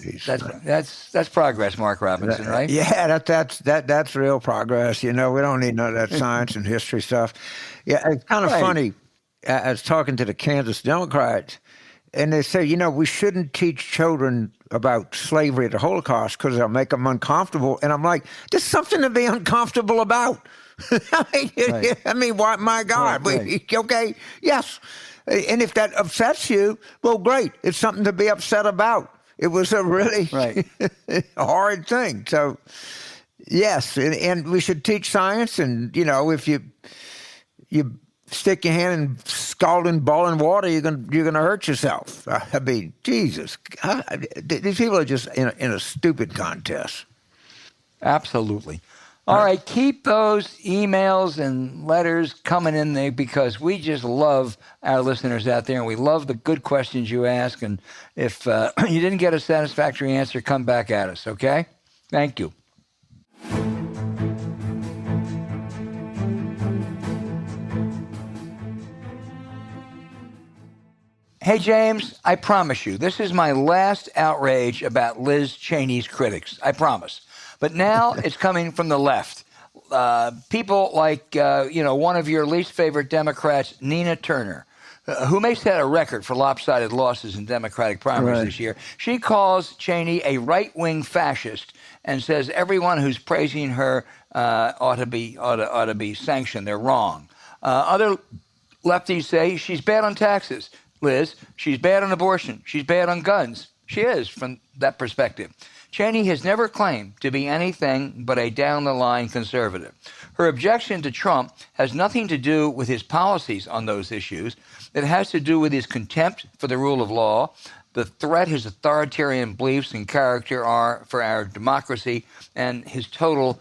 Speaker 1: that's progress, Mark Robinson, right?
Speaker 2: Yeah, that's real progress. We don't need none of that science and history stuff. Yeah, it's kind of funny. I was talking to the Kansas Democrats, and they say, we shouldn't teach children about slavery or the Holocaust because they'll make them uncomfortable. And I'm like, there's something to be uncomfortable about. I mean, why, my God. Right. Okay, yes. And if that upsets you, well, great. It's something to be upset about. It was a really hard thing. So, yes, and we should teach science. And, if you stick your hand in scalding boiling water, you're gonna hurt yourself. I mean, Jesus, these people are just in a stupid contest.
Speaker 1: Absolutely. All right, keep those emails and letters coming in there because we just love our listeners out there, and we love the good questions you ask. And if you didn't get a satisfactory answer, come back at us, okay? Thank you. Hey, James, I promise you, this is my last outrage about Liz Cheney's critics. I promise. But now it's coming from the left. People like, one of your least favorite Democrats, Nina Turner, who may set a record for lopsided losses in Democratic primaries this year. She calls Cheney a right-wing fascist and says everyone who's praising her ought to be sanctioned. They're wrong. Other lefties say she's bad on taxes. Liz, she's bad on abortion. She's bad on guns. She is, from that perspective. Cheney has never claimed to be anything but a down-the-line conservative. Her objection to Trump has nothing to do with his policies on those issues. It has to do with his contempt for the rule of law, the threat his authoritarian beliefs and character are for our democracy, and his total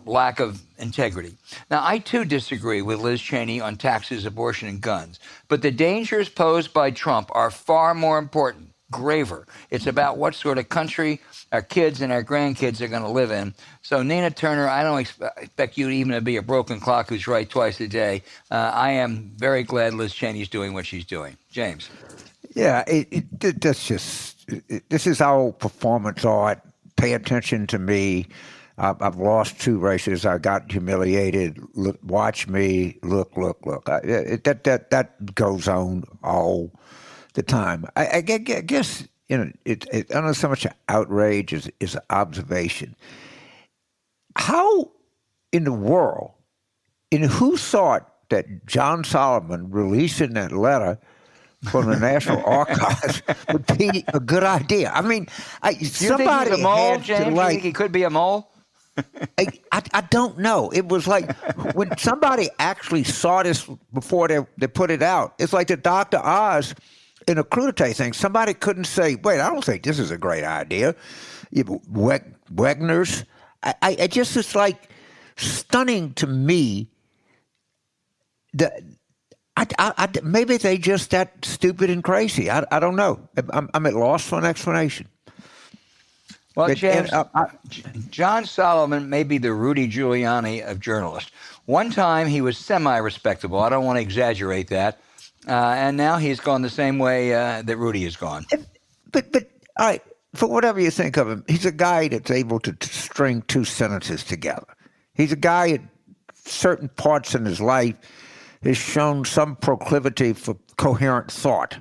Speaker 1: lack of integrity. Now, I too disagree with Liz Cheney on taxes, abortion, and guns, but the dangers posed by Trump are far more important, graver. It's about what sort of country our kids and our grandkids are going to live in. So, Nina Turner, I don't expect you even to be a broken clock who's right twice a day. I am very glad Liz Cheney's doing what she's doing. James.
Speaker 2: Yeah, this is our performance art. Pay attention to me. I've lost 2 races. I got humiliated. Look, watch me. Look. That goes on all the time. I guess it's not so much outrage as observation. How in the world, who thought that John Solomon releasing that letter from the National Archives would be a good idea? I mean, somebody
Speaker 1: think he's a mole,
Speaker 2: had
Speaker 1: James?
Speaker 2: to
Speaker 1: You think he could be a mole?
Speaker 2: I don't know. It was like when somebody actually saw this before they put it out. It's like the Dr. Oz in a crudité thing. Somebody couldn't say, wait, I don't think this is a great idea. Wegner's. It's like stunning to me that maybe they just that stupid and crazy. I don't know. I'm at loss for an explanation.
Speaker 1: Well, James, John Solomon may be the Rudy Giuliani of journalists. One time he was semi-respectable. I don't want to exaggerate that. And now he's gone the same way that Rudy has gone.
Speaker 2: But all right, for whatever you think of him, he's a guy that's able to string 2 sentences together. He's a guy at certain parts in his life has shown some proclivity for coherent thought.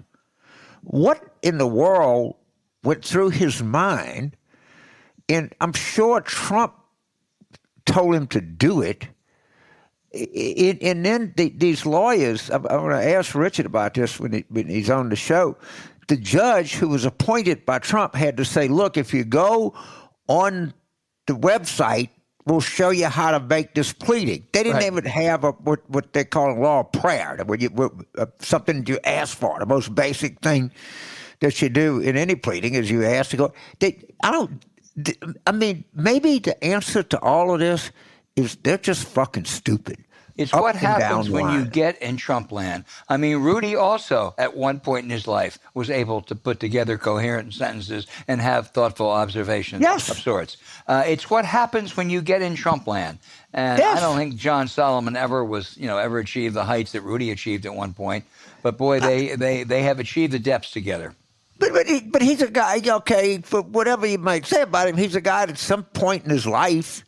Speaker 2: What in the world went through his mind? And I'm sure Trump told him to do it. And then these lawyers, I'm going to ask Richard about this when he's on the show. The judge who was appointed by Trump had to say, look, if you go on the website, we'll show you how to make this pleading. They didn't even have what they call a law of prayer, something you ask for. The most basic thing that you do in any pleading is you ask to go. Maybe the answer to all of this is they're just fucking stupid.
Speaker 1: It's what happens when you get in Trump land. I mean, Rudy also, at one point in his life, was able to put together coherent sentences and have thoughtful observations of sorts. It's what happens when you get in Trump land. And I don't think John Solomon ever achieved the heights that Rudy achieved at one point. But boy, they have achieved the depths together.
Speaker 2: But he's a guy, okay, for whatever you might say about him, he's a guy that at some point in his life,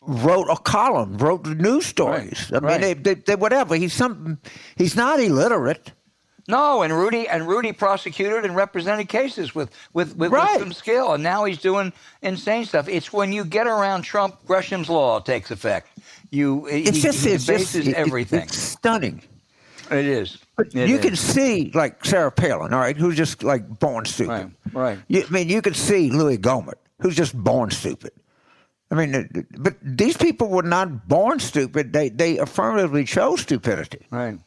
Speaker 2: wrote a column, wrote news stories. They whatever. He's not illiterate.
Speaker 1: No, and Rudy prosecuted and represented cases with some skill, and now he's doing insane stuff. It's when you get around Trump, Gresham's law takes effect. He bases everything.
Speaker 2: It's stunning.
Speaker 1: It is.
Speaker 2: But you can see, like Sarah Palin, all right, who's just like born stupid.
Speaker 1: Right.
Speaker 2: You could see Louis Gohmert, who's just born stupid. I mean, but these people were not born stupid. They affirmatively chose stupidity.
Speaker 1: Right.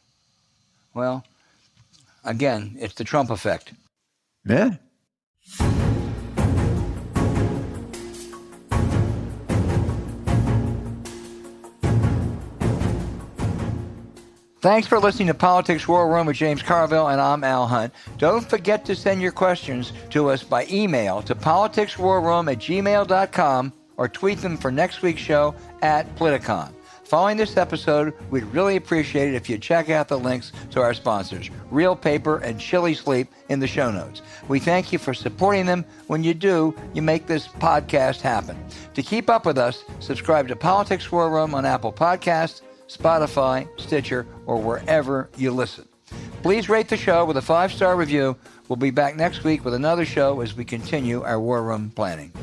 Speaker 1: Well, again, it's the Trump effect.
Speaker 2: Yeah.
Speaker 1: Thanks for listening to Politics War Room with James Carville, and I'm Al Hunt. Don't forget to send your questions to us by email to politicswarroom@gmail.com or tweet them for next week's show at Politicon. Following this episode, we'd really appreciate it if you'd check out the links to our sponsors, Real Paper and Chili Sleep, in the show notes. We thank you for supporting them. When you do, you make this podcast happen. To keep up with us, subscribe to Politics War Room on Apple Podcasts, Spotify, Stitcher, or wherever you listen. Please rate the show with a 5-star review. We'll be back next week with another show as we continue our War Room planning.